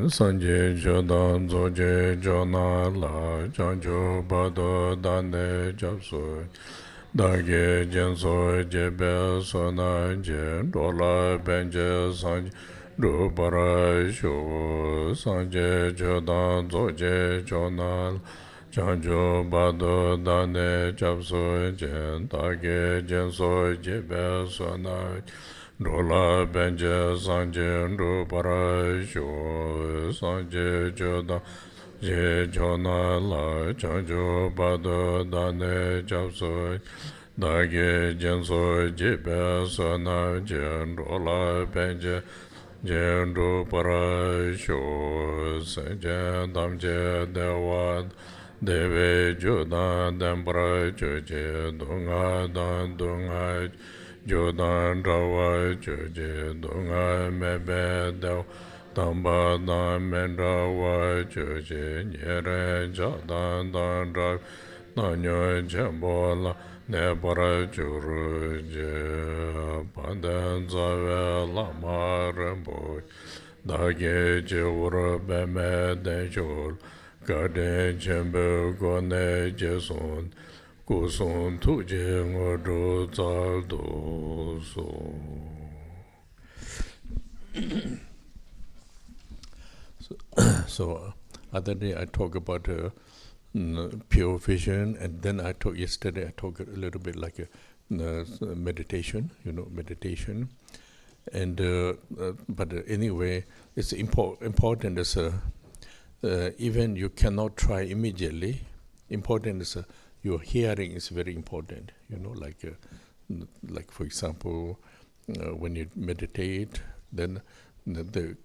Sanje jodan zoje jona la janjo bado dane japso dage jenso jebe sona je dola benje sanje do bara sho sanje jodan zoje jona janjo bado dane japso je dage jenso jebe sona Dola benje sanje do para sho sanje joda je jona la chanjo bado dane japso dage jenso jebe sona jen dola benje jen do para sho sanje damje dewa deve joda dambra joje donga dan donga Jodan Rawa Joje Donga Mebe Dao Tamba Dan Mendawa Joje Nyere Jadan Dan Rav Nanyo Jembola Nebara Juru Je Pandan Zave Lama Rinpoché Dage Jewura Beme Dejol Gade Jembe Gone Jeson Kusun tuje ngodo zaldo so. So other day I talk about pure vision, and then yesterday I talked a little bit like a meditation, meditation. And but anyway, it's important as even you cannot try immediately. Important is your hearing is very important, like for example, when you meditate, then the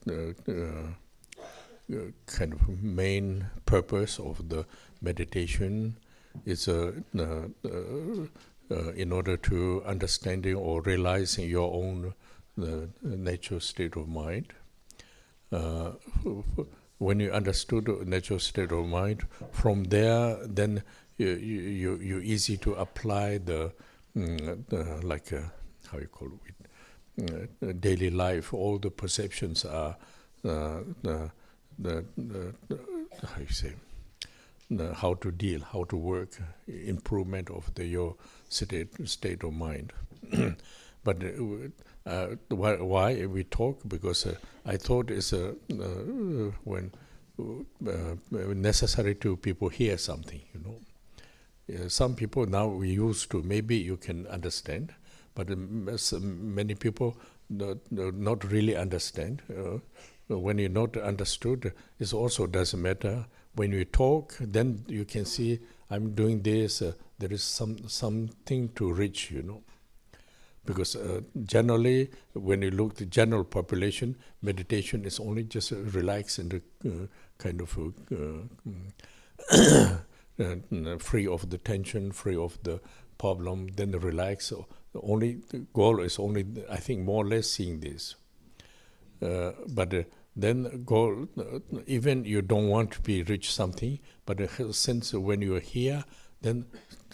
kind of main purpose of the meditation is in order to understanding or realizing your own natural state of mind. When you understood the natural state of mind, from there, then you easy to apply the like how you call it, daily life. All the perceptions are how you say, how to deal, how to work, improvement of your state of mind. But why we talk? Because I thought it's when necessary to people hear something, some people now we used to, maybe you can understand, but many people not really understand. When you're not understood, it also doesn't matter. When you talk, then you can see, I'm doing this, there is something to reach, Because generally, when you look at the general population, meditation is only just relax and kind of free of the tension, free of the problem, then relax. So the goal is only, I think, more or less seeing this. But then goal, even you don't want to reach something, but since when you are here, then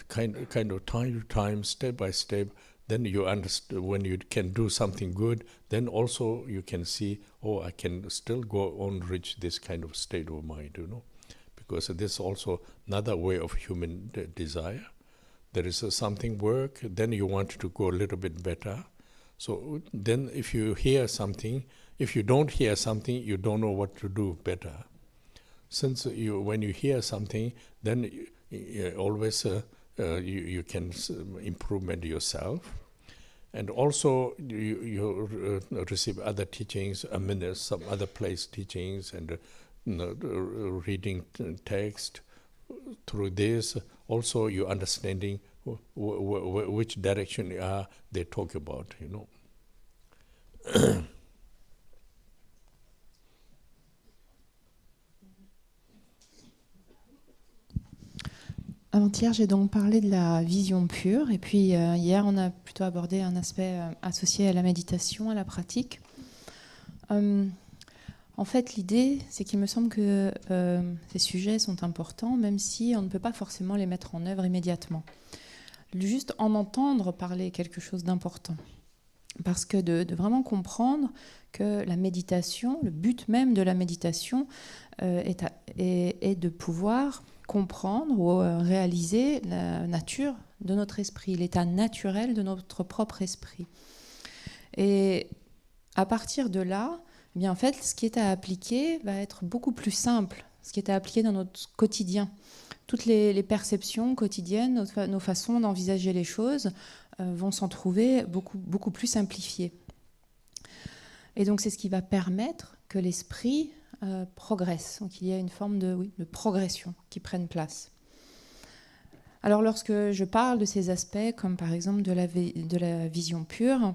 kind of time to time, step by step, then you understand when you can do something good, then also you can see, I can still go on reach this kind of state of mind, Because this is also another way of human desire. There is something work, then you want to go a little bit better. So then if you hear something, if you don't hear something, you don't know what to do better. Since when you hear something, then you always you can improvement yourself. And also you receive other teachings, some other place teachings, and reading text. Through this, also you understanding which direction they talk about, Avant-hier, j'ai donc parlé de la vision pure, et puis hier, on a plutôt abordé un aspect associé à la méditation, à la pratique. En fait, l'idée, c'est qu'il me semble que ces sujets sont importants, même si on ne peut pas forcément les mettre en œuvre immédiatement. Juste en entendre parler quelque chose d'important. Parce que de vraiment comprendre que la méditation, le but même de la méditation est de pouvoir comprendre ou réaliser la nature de notre esprit, l'état naturel de notre propre esprit. Et à partir de là, eh bien en fait, ce qui est à appliquer va être beaucoup plus simple, ce qui est à appliquer dans notre quotidien. Toutes les perceptions quotidiennes, nos façons d'envisager les choses vont s'en trouver beaucoup plus simplifiées. Et donc c'est ce qui va permettre que l'esprit progresse. Donc il y a une forme de progression qui prenne place. Alors lorsque je parle de ces aspects, comme par exemple de la vision pure,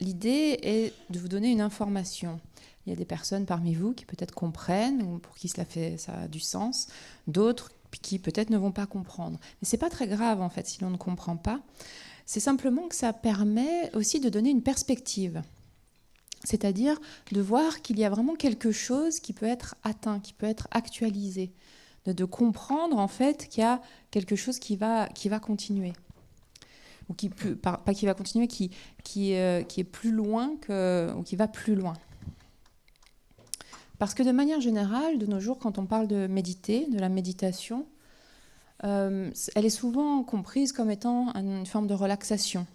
l'idée est de vous donner une information. Il y a des personnes parmi vous qui peut-être comprennent, ou pour qui ça a du sens, d'autres qui peut-être ne vont pas comprendre. Mais ce n'est pas très grave en fait si l'on ne comprend pas. C'est simplement que ça permet aussi de donner une perspective. C'est-à-dire de voir qu'il y a vraiment quelque chose qui peut être atteint, qui peut être actualisé. De comprendre en fait qu'il y a quelque chose qui va continuer. Ou pas qui va continuer, qui est plus loin ou qui va plus loin. Parce que de manière générale, de nos jours, quand on parle de méditer, de la méditation, elle est souvent comprise comme étant une forme de relaxation.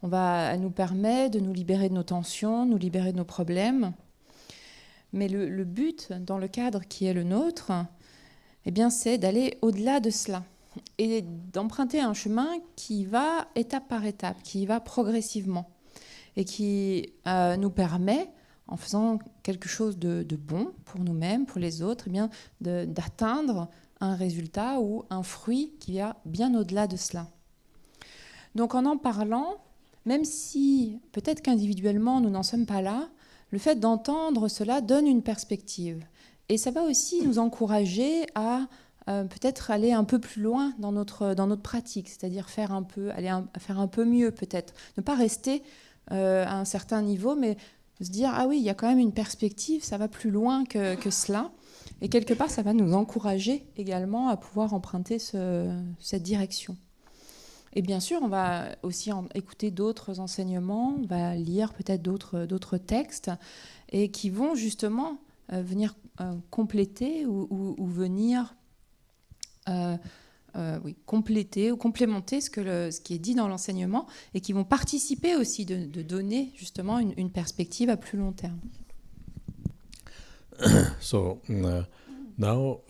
Elle nous permet de nous libérer de nos tensions, nous libérer de nos problèmes. Mais le but, dans le cadre qui est le nôtre, eh bien, c'est d'aller au-delà de cela et d'emprunter un chemin qui va étape par étape, qui va progressivement et qui nous permet, en faisant quelque chose de bon pour nous-mêmes, pour les autres, eh bien, d'atteindre un résultat ou un fruit qui va bien au-delà de cela. Donc en parlant, même si peut-être qu'individuellement nous n'en sommes pas là, le fait d'entendre cela donne une perspective. Et ça va aussi nous encourager à peut-être aller un peu plus loin dans notre pratique, c'est-à-dire faire un peu mieux peut-être. Ne pas rester à un certain niveau, mais se dire « Ah oui, il y a quand même une perspective, ça va plus loin que cela ». Et quelque part, ça va nous encourager également à pouvoir emprunter cette direction. Et bien sûr, on va aussi écouter d'autres enseignements, on va lire peut-être d'autres textes, et qui vont justement venir compléter ou venir compléter ou complémenter ce qui est dit dans l'enseignement, et qui vont participer aussi de donner justement une perspective à plus long terme. So now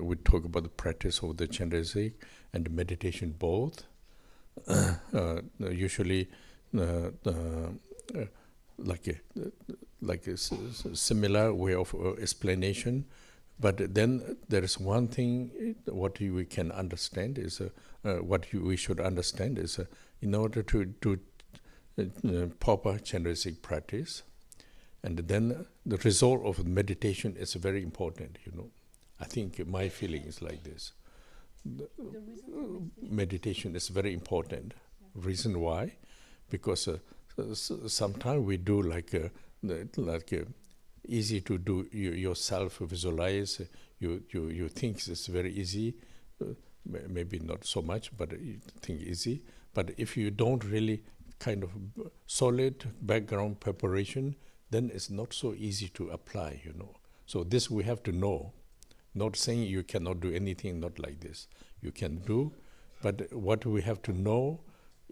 we talk about the practice of the Chenrezik and the meditation both. Usually, like a similar way of explanation, but then there is one thing what we can understand is we should understand is in order to do proper Chenrezik practice, and then the result of meditation is very important. I think my feeling is like this. Meditation is very important. Reason why? Because sometimes we do like easy to do yourself visualize. You think it's very easy. Maybe not so much, but you think easy. But if you don't really kind of solid background preparation, then it's not so easy to apply. So this we have to know. Not saying you cannot do anything, not like this. You can do, but what we have to know,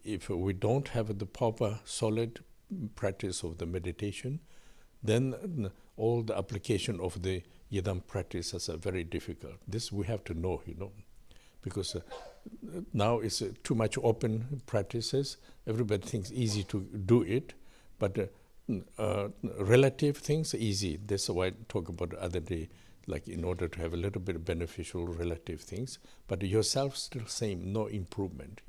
if we don't have the proper solid practice of the meditation, then all the application of the Yidam practices are very difficult. This we have to know, because now it's too much open practices. Everybody thinks easy to do it, but relative things are easy. That's why I talk about the other day, like in order to have a little bit beneficial relative things, but yourself still same, no improvement,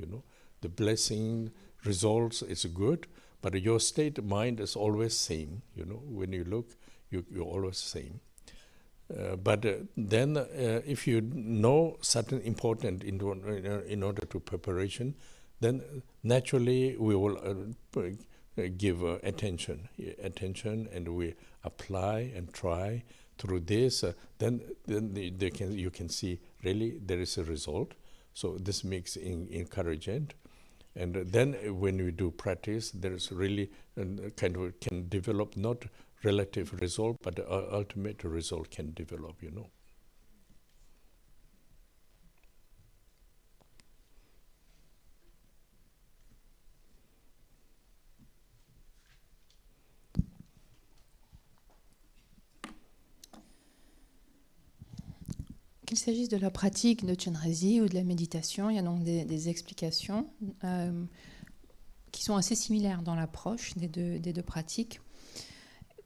The blessing results is good, but your state of mind is always same, When you look, you're always same. But then if you know certain important in order to preparation, then naturally we will give attention, and we apply and try. through this, then you can see really there is a result. So this makes encouragement. And then when we do practice, there's really kind of can develop not relative result, but the ultimate result can develop, you know. Qu'il s'agisse de la pratique de Chenrezik ou de la méditation, il y a donc des explications qui sont assez similaires dans l'approche des deux pratiques.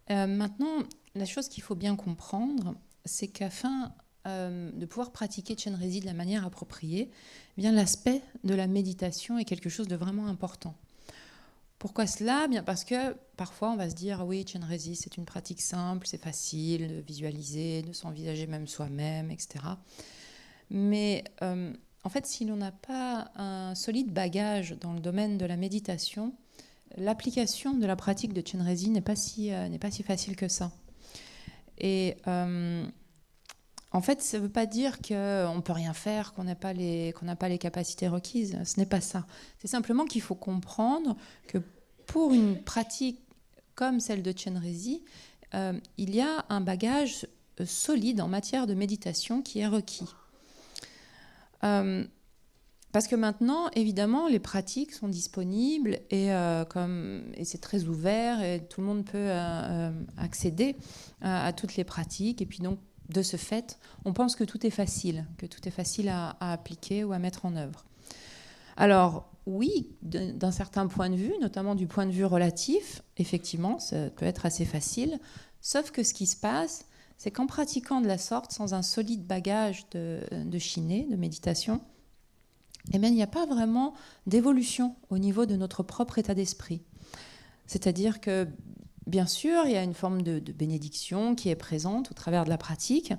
Maintenant, la chose qu'il faut bien comprendre, c'est qu'afin de pouvoir pratiquer Chenrezik de la manière appropriée, eh bien l'aspect de la méditation est quelque chose de vraiment important. Pourquoi cela ? Bien parce que parfois on va se dire oui, Chenrezik c'est une pratique simple, c'est facile de visualiser, de s'envisager même soi-même, etc. Mais en fait, si l'on n'a pas un solide bagage dans le domaine de la méditation, l'application de la pratique de Chenrezik n'est pas si facile que ça. Et en fait, ça ne veut pas dire qu'on ne peut rien faire, qu'on n'a pas les capacités requises. Ce n'est pas ça. C'est simplement qu'il faut comprendre que pour une pratique comme celle de Chenrezik, il y a un bagage solide en matière de méditation qui est requis. Parce que maintenant, évidemment, les pratiques sont disponibles et c'est très ouvert et tout le monde peut accéder à toutes les pratiques. Et puis donc, de ce fait, on pense que tout est facile à appliquer ou à mettre en œuvre. Alors, oui, d'un certain point de vue, notamment du point de vue relatif, effectivement, ça peut être assez facile, sauf que ce qui se passe, c'est qu'en pratiquant de la sorte, sans un solide bagage de shiné, de méditation, eh bien, il n'y a pas vraiment d'évolution au niveau de notre propre état d'esprit. C'est-à-dire que, bien sûr, il y a une forme de bénédiction qui est présente au travers de la pratique,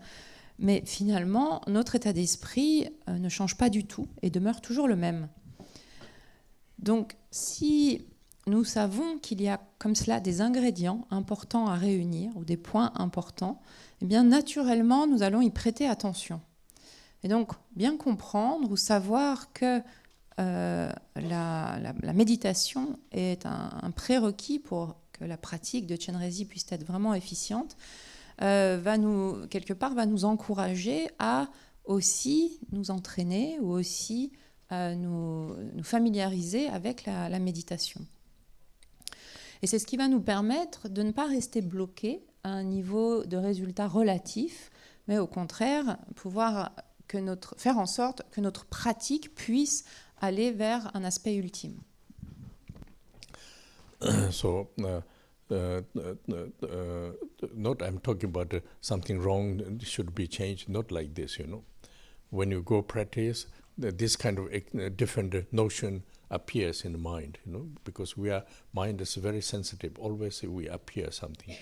mais finalement, notre état d'esprit ne change pas du tout et demeure toujours le même. Donc, si nous savons qu'il y a comme cela des ingrédients importants à réunir ou des points importants, eh bien, naturellement, nous allons y prêter attention. Et donc, bien comprendre ou savoir que la méditation est un prérequis pour que la pratique de Chenrezik puisse être vraiment efficiente, va nous encourager à aussi nous entraîner ou aussi nous familiariser avec la méditation. Et c'est ce qui va nous permettre de ne pas rester bloqués à un niveau de résultat relatif, mais au contraire, faire en sorte que notre pratique puisse aller vers un aspect ultime. Not I'm talking about something wrong should be changed, not like this, you know. When you go practice, this kind of different notion appears in the mind, you know, because mind is very sensitive. Always we appear something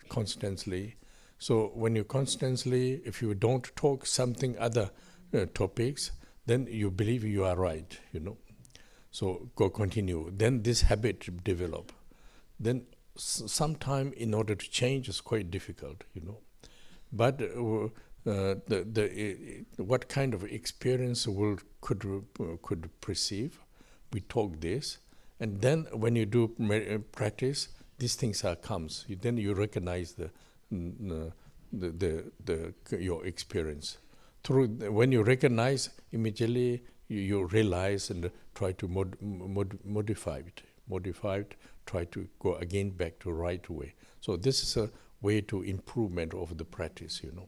constantly. So when you constantly, if you don't talk something other topics, then you believe you are right, you know. So continue. Then this habit develop. Then sometime in order to change is quite difficult, you know. But what kind of experience could perceive? We talk this, and then when you do practice, these things comes. Then you recognize your experience. When you recognize, immediately you realize and try to modify it. Try to go again back to right way. So this is a way to improvement of the practice, you know.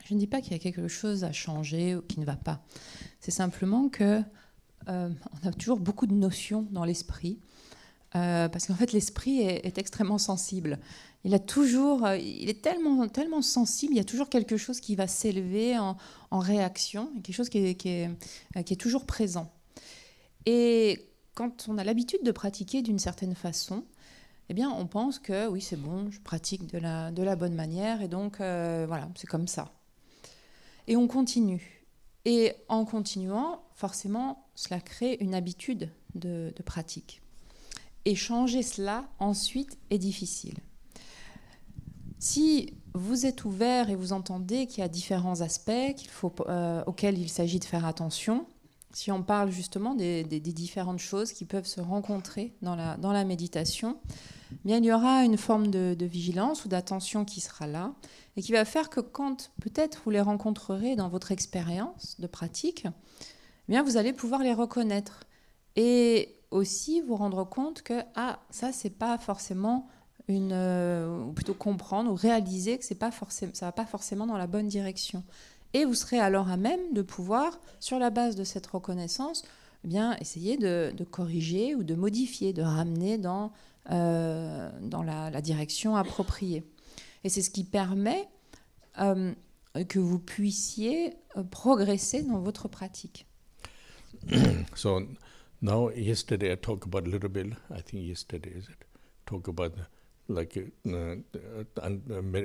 Je ne dis pas qu'il y a quelque chose à changer ou qui ne va pas. C'est simplement que on a toujours beaucoup de notions dans l'esprit, parce qu'en fait l'esprit est extrêmement sensible. Il est tellement sensible, il y a toujours quelque chose qui va s'élever en réaction, quelque chose qui est toujours présent. Et quand on a l'habitude de pratiquer d'une certaine façon, eh bien on pense que oui c'est bon, je pratique de la bonne manière et donc voilà, c'est comme ça. Et on continue. Et en continuant, forcément, cela crée une habitude de pratique. Et changer cela, ensuite, est difficile. Si vous êtes ouvert et vous entendez qu'il y a différents aspects auxquels il s'agit de faire attention, si on parle justement des différentes choses qui peuvent se rencontrer dans la méditation, bien, il y aura une forme de vigilance ou d'attention qui sera là et qui va faire que quand peut-être vous les rencontrerez dans votre expérience de pratique, bien, vous allez pouvoir les reconnaître et aussi vous rendre compte que ça, c'est pas forcément ou plutôt comprendre ou réaliser que ça va pas forcément dans la bonne direction. Et vous serez alors à même de pouvoir, sur la base de cette reconnaissance, bien, essayer de corriger ou de modifier, de ramener dans la direction appropriée. Et c'est ce qui permet que vous puissiez progresser dans votre pratique. So now, yesterday I talked about a little bit, I think yesterday, talk about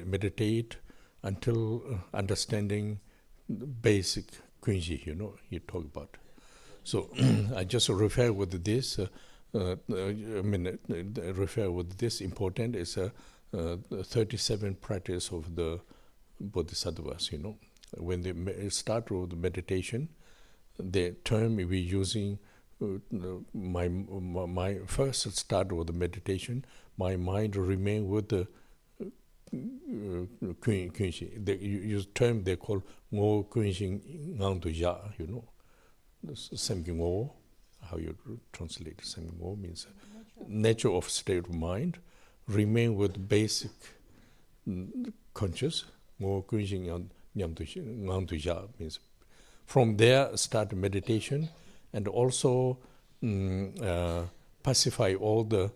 meditate until understanding basic kunji, you talk about. So I just refer with this, refer with this important is 37 practice of the Bodhisattvas, When they start with meditation, the term we're using, my first start with the meditation, my mind remain with the kunshi. The use term they call ngo kunshi ngandu ya, Semgi, how you translate Semgi means nature of state of mind, remain with basic conscious, ngo kunshi ngandu ya means. From there start meditation and also pacify all the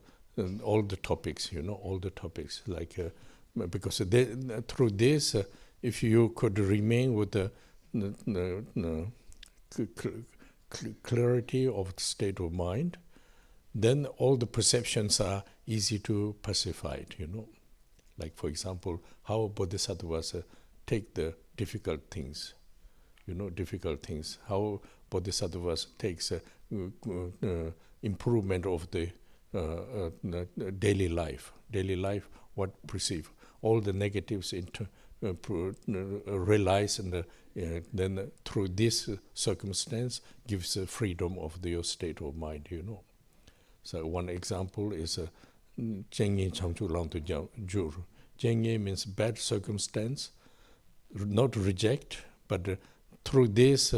topics, all the topics, like because through this, if you could remain with the clarity of the state of mind, then all the perceptions are easy to pacify, Like, for example, how Bodhisattvas take the difficult things, difficult things, how Bodhisattvas takes improvement of the daily life, what perceive, all the negatives realize, and then through this circumstance gives freedom of your state of mind, So one example is Jengye Changchu Langtu Jur. Jengye means bad circumstance, not reject, but through this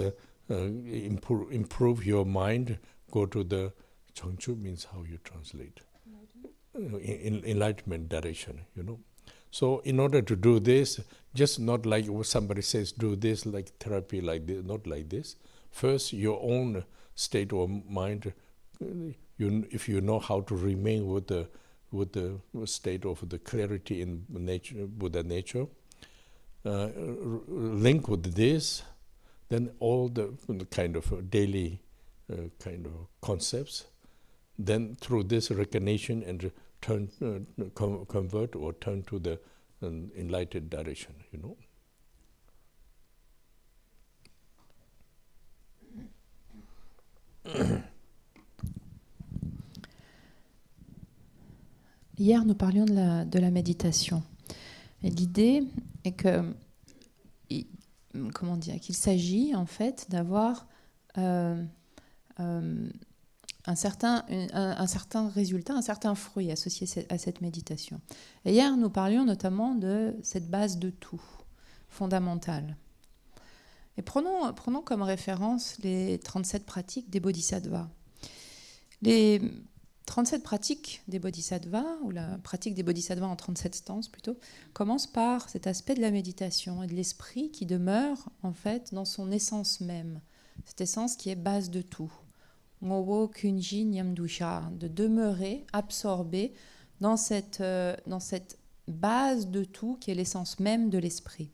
improve your mind, go to the Changchu means how you translate. Enlightenment direction, So in order to do this, just not like somebody says do this like therapy like this, not like this. First, your own state of mind, if you know how to remain with the state of the clarity in nature, Buddha nature, link with this, then all the kind of daily kind of concepts, then through this recognition and convert or turn to the enlightened direction, Hier, nous parlions de la méditation. Et l'idée est que, qu'il s'agit en fait d'avoir un certain résultat, un certain fruit associé à cette méditation. Et hier, nous parlions notamment de cette base de tout, fondamentale. Et prenons comme référence les 37 pratiques des Bodhisattvas. Les 37 pratiques des Bodhisattvas, ou la pratique des Bodhisattvas en 37 stances plutôt, commence par cet aspect de la méditation et de l'esprit qui demeure en fait dans son essence même, cette essence qui est base de tout. Ngowo kunji nyamdusha, de demeurer absorbé dans cette base de tout qui est l'essence même de l'esprit.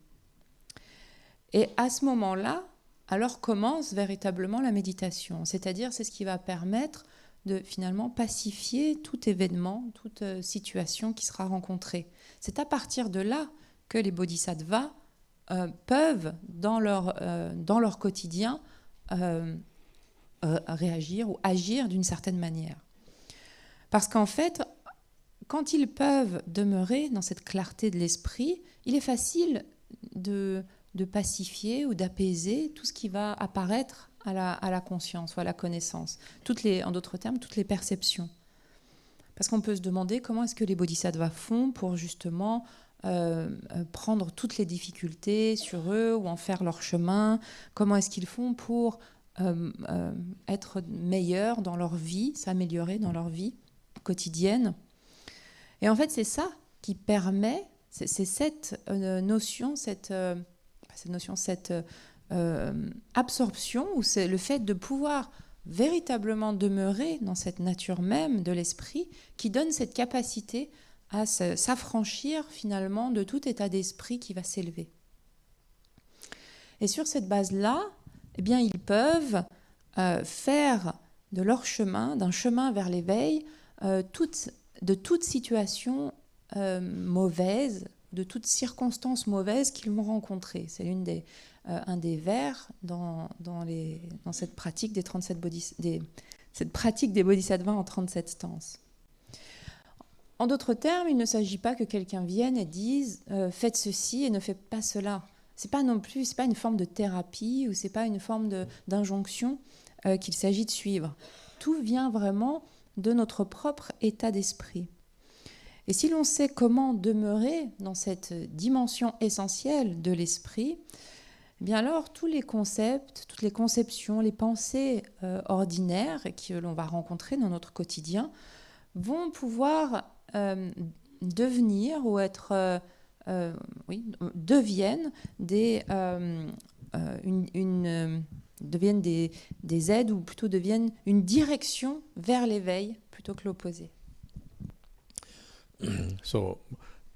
Et à ce moment-là, alors commence véritablement la méditation, c'est-à-dire c'est ce qui va permettre de finalement pacifier tout événement, toute situation qui sera rencontrée. C'est à partir de là que les bodhisattvas peuvent, dans leur quotidien, réagir ou agir d'une certaine manière. Parce qu'en fait, quand ils peuvent demeurer dans cette clarté de l'esprit, il est facile de pacifier ou d'apaiser tout ce qui va apparaître à la conscience ou à la connaissance. En d'autres termes, toutes les perceptions. Parce qu'on peut se demander comment est-ce que les bodhisattvas font pour justement prendre toutes les difficultés sur eux ou en faire leur chemin. Comment est-ce qu'ils font pour être meilleurs dans leur vie, s'améliorer dans leur vie quotidienne. Et en fait, c'est ça qui permet, c'est cette notion, cette absorption, ou c'est le fait de pouvoir véritablement demeurer dans cette nature même de l'esprit qui donne cette capacité à s'affranchir finalement de tout état d'esprit qui va s'élever. Et sur cette base-là, eh bien, ils peuvent faire de leur chemin, d'un chemin vers l'éveil, de toute situation mauvaise, de toute circonstance mauvaise qu'ils vont rencontrer. C'est un des vers dans cette pratique des 37 cette pratique des bodhisattvas en 37 stances. En d'autres termes, il ne s'agit pas que quelqu'un vienne et dise faites ceci et ne faites pas cela. C'est pas non plus, c'est pas une forme de thérapie ou c'est pas une forme d'injonction qu'il s'agit de suivre. Tout vient vraiment de notre propre état d'esprit. Et si l'on sait comment demeurer dans cette dimension essentielle de l'esprit, eh bien alors tous les concepts, toutes les conceptions, les pensées ordinaires que l'on va rencontrer dans notre quotidien vont pouvoir devenir ou être deviennent deviennent des aides, ou plutôt deviennent une direction vers l'éveil plutôt que l'opposé. So,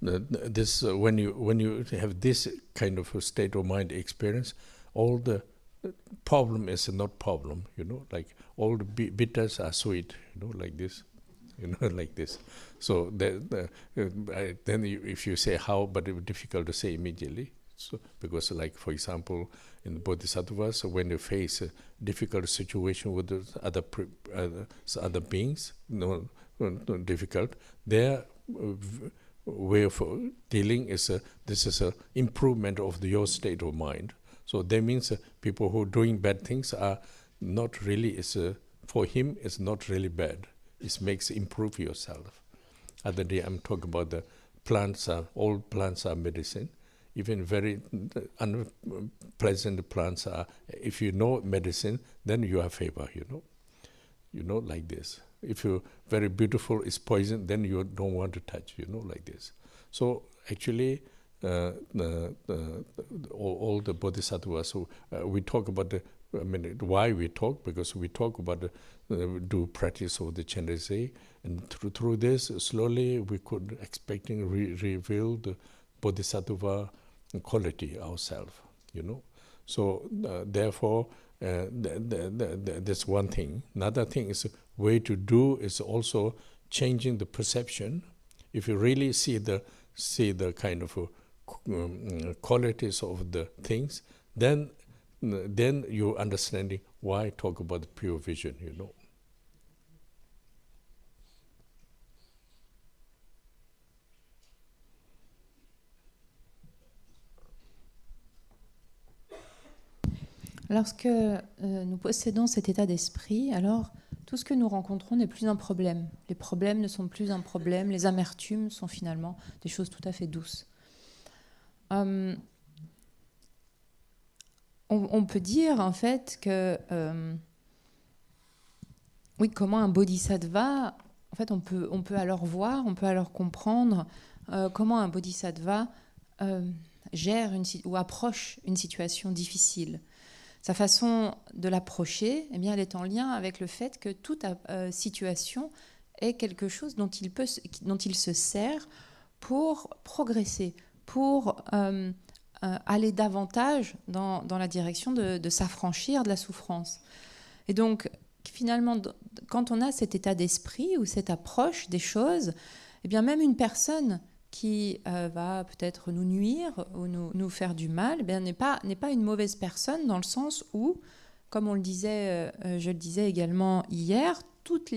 this when you have this kind of a state of mind experience, all the problem is not problem. Like all the bitters are sweet. Like this. Like this. So then if you say how, but it's difficult to say immediately. So because, like for example, in Bodhisattvas, when you face a difficult situation with other beings, difficult, their way of dealing is this is a improvement of your state of mind. So that means people who are doing bad things are not really for him it's not really bad. It makes improve yourself. Other day I'm talking about the plants. All plants are medicine. Even very unpleasant plants are. If you know medicine, then you have favor. Like this. If you're very beautiful, it's poison, then you don't want to touch. Like this. So actually, all the bodhisattvas. So we talk about why we talk, because we talk about do practice of the Chenrezik, and through this slowly we could expecting reveal the bodhisattva quality ourselves. So therefore that's one thing. Another thing is way to do is also changing the perception. If you really see the kind of qualities of the things, then you're understanding why I talk about the pure vision. Lorsque nous possédons cet état d'esprit, alors tout ce que nous rencontrons n'est plus un problème. Les problèmes ne sont plus un problème, les amertumes sont finalement des choses tout à fait douces. On peut dire en fait que comment un bodhisattva, en fait on peut alors voir, on peut alors comprendre comment un bodhisattva gère ou approche une situation difficile. Sa façon de l'approcher, eh bien, elle est en lien avec le fait que toute situation est quelque chose dont il se sert pour progresser, pour aller davantage dans la direction de s'affranchir de la souffrance. Et donc, finalement, quand on a cet état d'esprit ou cette approche des choses, eh bien, même une personne qui va peut-être nous nuire ou nous faire du mal, n'est pas une mauvaise personne dans le sens où, comme je le disais également hier, toute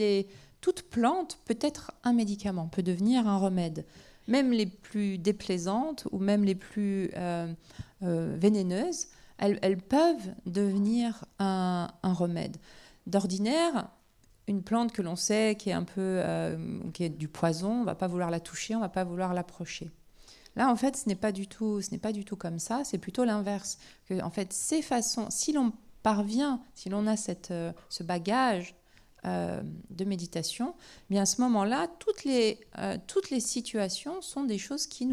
plante peut être un médicament, peut devenir un remède. Même les plus déplaisantes ou même les plus vénéneuses, elles peuvent devenir un remède. D'ordinaire, une plante que l'on sait qui est un peu qui est du poison, on ne va pas vouloir la toucher, on ne va pas vouloir l'approcher. Là, en fait, ce n'est pas du tout comme ça, c'est plutôt l'inverse. En fait, ces façons, si l'on parvient, si l'on a ce bagage de méditation, bien à ce moment-là, toutes les situations sont des choses qui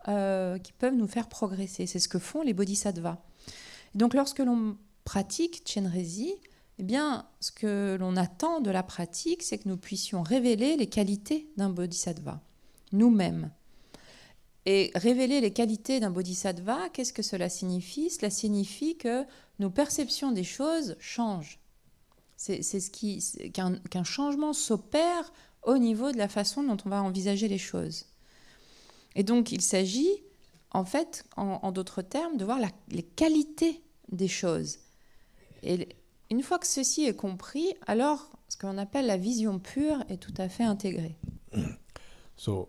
peuvent nous faire progresser. C'est ce que font les Bodhisattvas. Et donc, lorsque l'on pratique Chenrezik, eh bien, ce que l'on attend de la pratique, c'est que nous puissions révéler les qualités d'un Bodhisattva, nous-mêmes. Et révéler les qualités d'un Bodhisattva, qu'est-ce que cela signifie ? Cela signifie que nos perceptions des choses changent. C'est qu'un changement s'opère au niveau de la façon dont on va envisager les choses. Et donc, il s'agit, en fait, en d'autres termes, de voir les qualités des choses. Et une fois que ceci est compris, alors ce qu'on appelle la vision pure est tout à fait intégrée. So,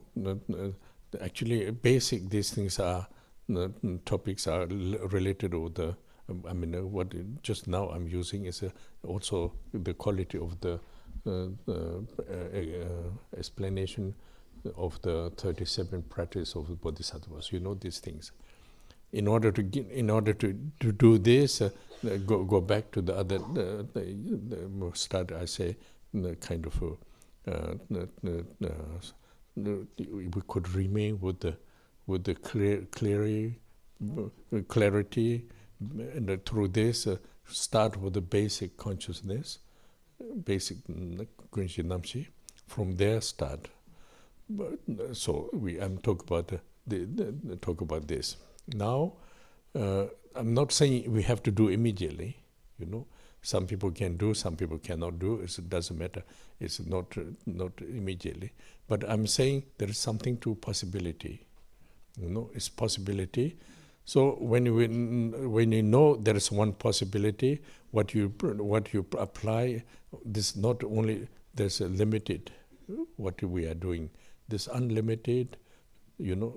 actually, basic these things are topics are related to the. What just now I'm using is also the quality of the explanation of the 37 practice of the Bodhisattvas. You know these things. In order to do this, go back to the other start. I say kind of we could remain with the clarity, and through this start with the basic consciousness, basic Kunshi Namshi. From there start. So I'm talk about talk about this. Now, I'm not saying we have to do immediately. You know, some people can do, some people cannot do. It doesn't matter. It's not immediately. But I'm saying there is something to possibility. You know, it's possibility. So when you know there is one possibility, what you apply, this not only there's a limited what we are doing. This unlimited, you know,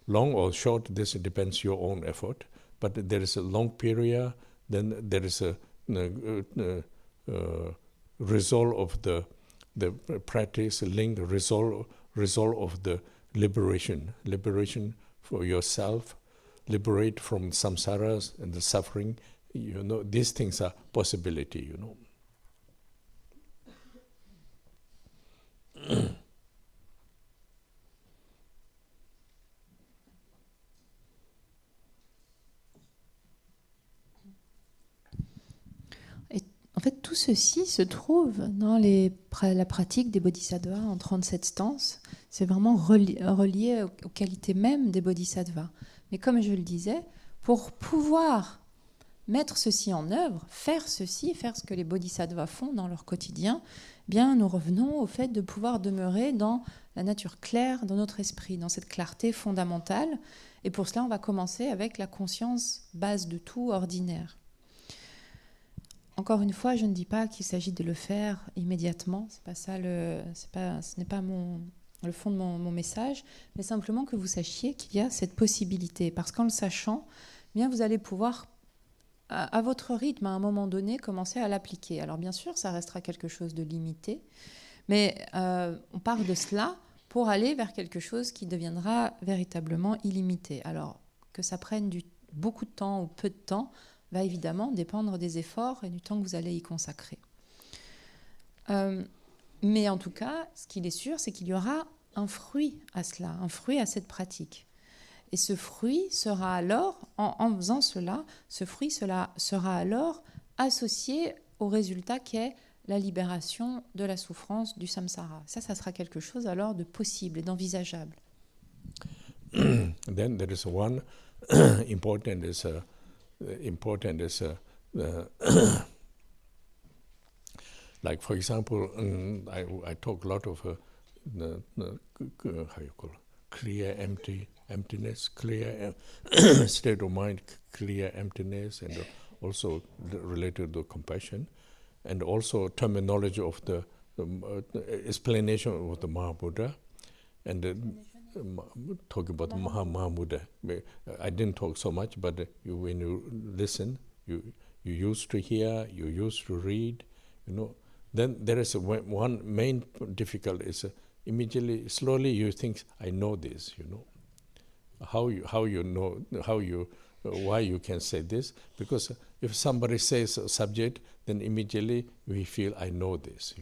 long or short, this depends your own effort. But there is a long period, then there is a result of the practice, link, result of the liberation for yourself, liberate from samsaras and the suffering. You know, these things are possibility, you know. En fait, tout ceci se trouve dans la pratique des bodhisattvas en 37 stances. C'est vraiment relié aux qualités mêmes des bodhisattvas. Mais comme je le disais, pour pouvoir mettre ceci en œuvre, faire ce que les bodhisattvas font dans leur quotidien, bien, nous revenons au fait de pouvoir demeurer dans la nature claire, dans notre esprit, dans cette clarté fondamentale. Et pour cela, on va commencer avec la conscience base de tout, ordinaire. Encore une fois, je ne dis pas qu'il s'agit de le faire immédiatement. C'est pas ça ce n'est pas le fond de mon message, mais simplement que vous sachiez qu'il y a cette possibilité. Parce qu'en le sachant, bien, vous allez pouvoir, à votre rythme, à un moment donné, commencer à l'appliquer. Alors bien sûr, ça restera quelque chose de limité, mais on part de cela pour aller vers quelque chose qui deviendra véritablement illimité. Alors, que ça prenne beaucoup de temps ou peu de temps, va évidemment dépendre des efforts et du temps que vous allez y consacrer. Mais en tout cas, ce qu'il est sûr, c'est qu'il y aura un fruit à cela, un fruit à cette pratique. Et ce fruit sera alors, en faisant cela, sera alors associé au résultat qu'est la libération de la souffrance du samsara. Ça sera quelque chose alors de possible et d'envisageable. Then there is one important is like for example, I talk a lot of how you call it, clear emptiness, clear state of mind, clear emptiness, and also related to compassion, and also terminology of the explanation of the Mahabuddha, and talk about Mahabuddha. I didn't talk so much, but when you listen, you used to hear, you used to read, Then there is one main difficulty is immediately, slowly you think, I know this, why you can say this? Because if somebody says a subject, then immediately we feel, I know this,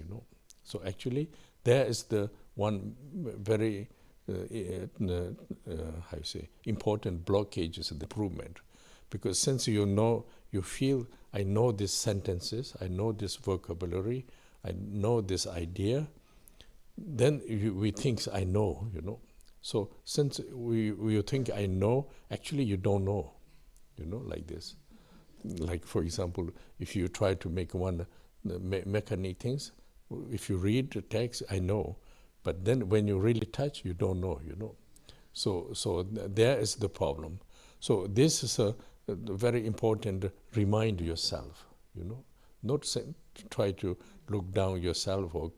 So actually, there is the one very important blockage is the improvement. Because since you feel, I know these sentences, I know this vocabulary, I know this idea, then we think I know, So since you think I know, actually you don't know, like this. Like for example, if you try to make one mechanic things, if you read the text, I know. But then when you really touch, you don't know, So there is the problem. So this is a very important, remind yourself, Not try to look down yourself or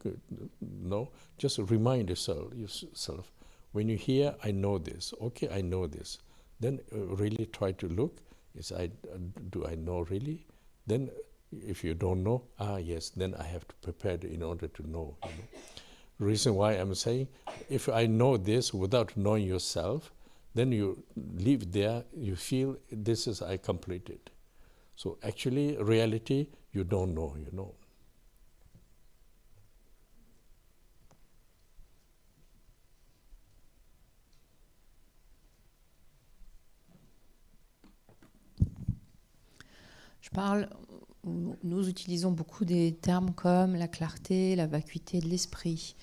no, just remind yourself. When you hear, I know this, okay, I know this. Then really try to look, do I know really? Then if you don't know, yes, then I have to prepare in order to know, Reason why I'm saying, if I know this without knowing yourself, then you live there, you feel this is I completed. So actually, reality, you don't know, Nous utilisons beaucoup des termes comme la clarté, la vacuité de l'esprit,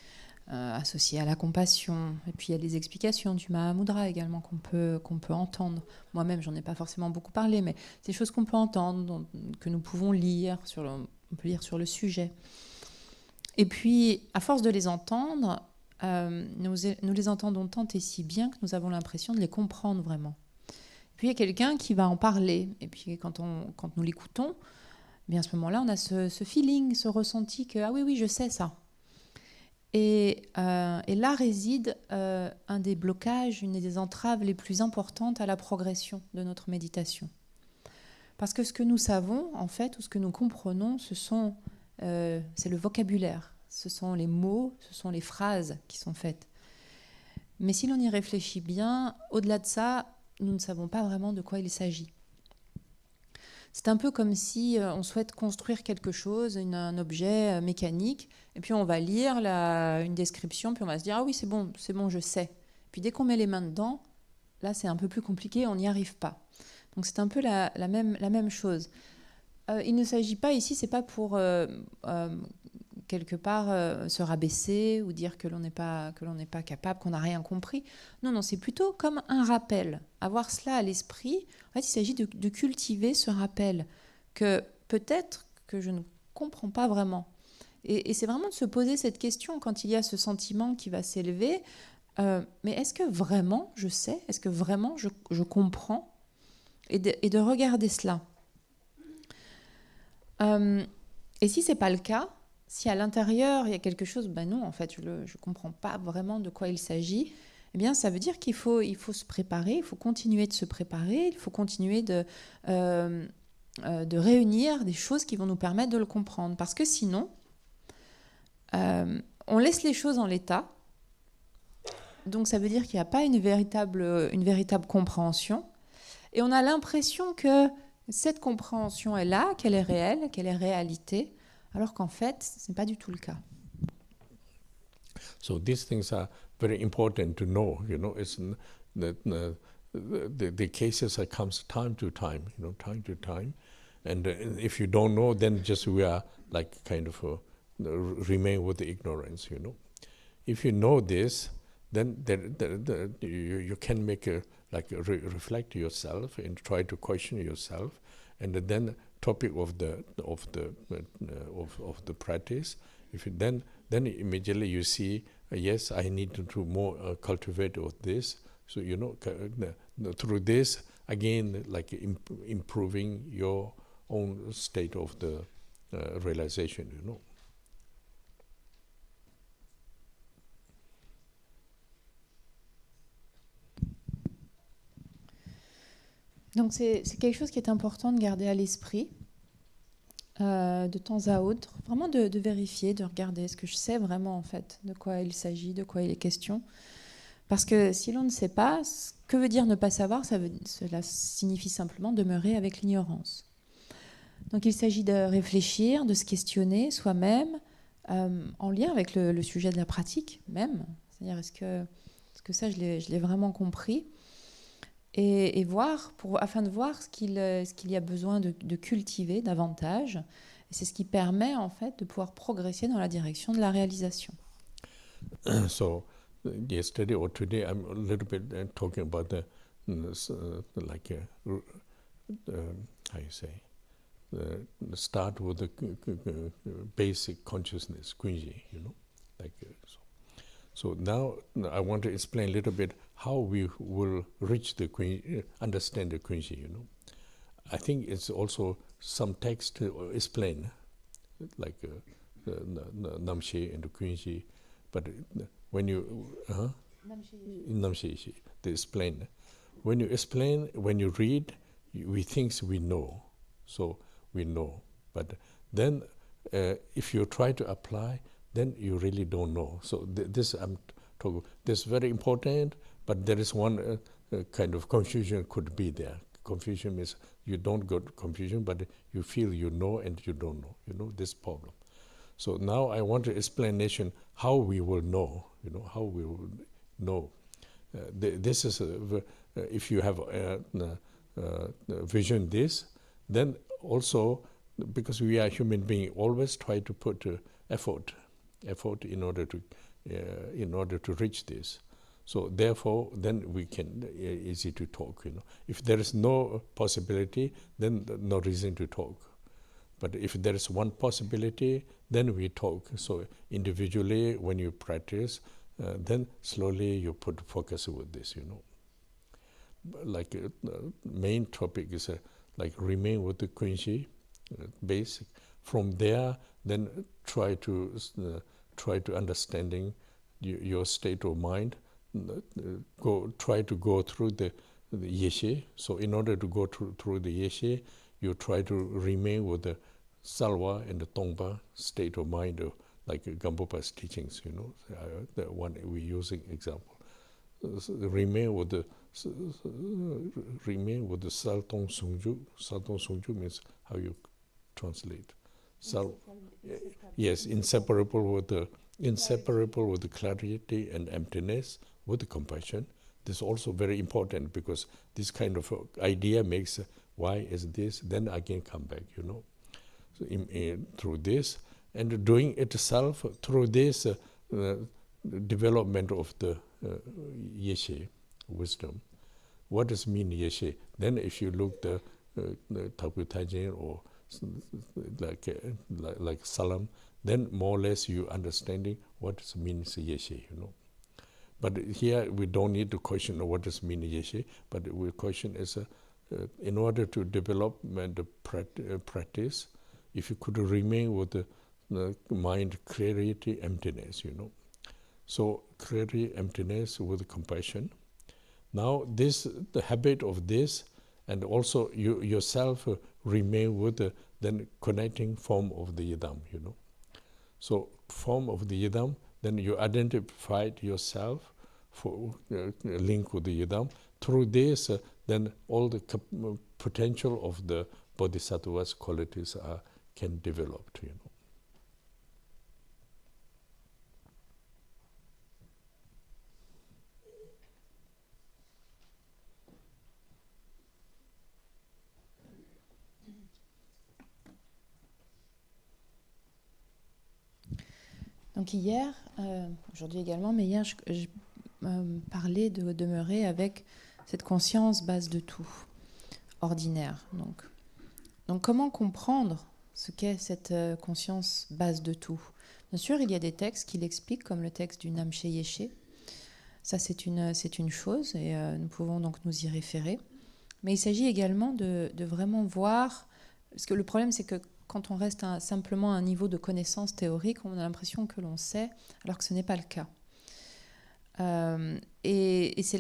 associés à la compassion. Et puis il y a des explications du Mahamudra également qu'on peut entendre. Moi-même, j'en ai pas forcément beaucoup parlé, mais c'est des choses qu'on peut entendre, que nous pouvons lire, on peut lire sur le sujet. Et puis, à force de les entendre, nous les entendons tant et si bien que nous avons l'impression de les comprendre vraiment. Puis il y a quelqu'un qui va en parler. Et puis quand nous l'écoutons, bien à ce moment-là, on a ce feeling, ce ressenti que ah oui, je sais ça. Et là réside un des blocages, une des entraves les plus importantes à la progression de notre méditation. Parce que ce que nous savons, en fait, ou ce que nous comprenons, c'est le vocabulaire, ce sont les mots, ce sont les phrases qui sont faites. Mais si l'on y réfléchit bien, au-delà de ça, nous ne savons pas vraiment de quoi il s'agit. C'est un peu comme si on souhaite construire quelque chose, un objet mécanique, et puis on va lire une description, puis on va se dire « Ah oui, c'est bon, je sais ». Puis dès qu'on met les mains dedans, là c'est un peu plus compliqué, on n'y arrive pas. Donc c'est un peu la même chose. Il ne s'agit pas ici, c'est pas pour quelque part se rabaisser ou dire que l'on n'est pas capable, qu'on n'a rien compris. Non, c'est plutôt comme un rappel. Avoir cela à l'esprit, en fait, il s'agit de cultiver ce rappel que peut-être que je ne comprends pas vraiment. Et c'est vraiment de se poser cette question quand il y a ce sentiment qui va s'élever. Mais est-ce que vraiment je sais? Est-ce que vraiment je comprends? Et de regarder cela. Et si ce n'est pas le cas, si à l'intérieur il y a quelque chose, non, en fait, je ne comprends pas vraiment de quoi il s'agit, eh bien, ça veut dire qu'il faut se préparer, il faut continuer de se préparer, il faut continuer de réunir des choses qui vont nous permettre de le comprendre. Parce que sinon, on laisse les choses en l'état, donc ça veut dire qu'il n'y a pas une véritable compréhension, et on a l'impression que cette compréhension est là, qu'elle est réelle, qu'elle est réalité, alors qu'en fait, ce n'est pas du tout le cas. So these things are very important to know, it's the cases that comes time to time, and if you don't know, then just we are like kind of remain with the ignorance, If you know this, then you can make reflect yourself and try to question yourself, and then topic of the practice. If you, then immediately you see yes, I need to more cultivate of this. So, through this, again, like improving your own state of the realization, Donc c'est quelque chose qui est important de garder à l'esprit de temps à autre, vraiment de vérifier, de regarder ce que je sais vraiment en fait, de quoi il s'agit, de quoi il est question. Parce que si l'on ne sait pas, ce que veut dire ne pas savoir, cela signifie simplement demeurer avec l'ignorance. Donc il s'agit de réfléchir, de se questionner soi-même, en lien avec le sujet de la pratique même. C'est-à-dire, est-ce que ça, je l'ai vraiment compris ? Et voir, afin de voir ce qu'il y a besoin de cultiver davantage. Et c'est ce qui permet en fait de pouvoir progresser dans la direction de la réalisation. So, yesterday or today, I'm a little bit talking about the how you say, start with the basic consciousness, Kunji, So now I want to explain a little bit how we will reach the understand the Kunji, I think it's also some text to explain, like the Namshi and the Kunji, but when you Namshi, they explain. When you explain, when you read, we think we know, so we know. But then, if you try to apply, then you really don't know. So this I'm talking. This is very important, but there is one kind of confusion could be there. Confusion means you don't got confusion, but you feel you know and you don't know. This problem. So now I want to explanation how we will know. How we will know. This is if you have vision this, then also because we are human beings, always try to put effort in order to reach this. So therefore, then we can easy to talk. If there is no possibility, then no reason to talk. But if there is one possibility, then we talk. So individually, when you practice, then slowly you put focus with this. Like main topic is like remain with the Kunji, basic. From there, then try to understanding your state of mind. Try to go through the yeshe. So in order to go through the yeshe, you try to remain with the salwa and the tongpa state of mind, like Gampopa's teachings. The one we're using example. Remain with the saltong sungju. Saltong sungju means how you translate. Yes, inseparable with the clarity and emptiness, with the compassion. This is also very important because this kind of idea makes why is this, then again come back, So through this and doing it self through this development of the yeshe wisdom. What does mean yeshe? Then if you look the Tapu Tajin or like Salam, then more or less you understanding what means yeshe, But here we don't need to question what does mean yeshe, but the question is in order to develop the practice, if you could remain with the mind clarity, emptiness, So clarity, emptiness with compassion. Now the habit of this, and also you yourself remain with the then connecting form of the yidam, So form of the yidam, then you identified yourself for link with the yidam. Through this, then all the potential of the Bodhisattva's qualities can develop, Donc hier, aujourd'hui également, mais hier, je parlais de demeurer avec cette conscience base de tout, ordinaire. Donc comment comprendre ce qu'est cette conscience base de tout ? Bien sûr, il y a des textes qui l'expliquent, comme le texte du Namche Yeshe. Ça, c'est une chose, et nous pouvons donc nous y référer. Mais il s'agit également de vraiment voir, parce que le problème, c'est que quand on reste simplement à un niveau de connaissance théorique, on a l'impression que l'on sait, alors que ce n'est pas le cas. Et c'est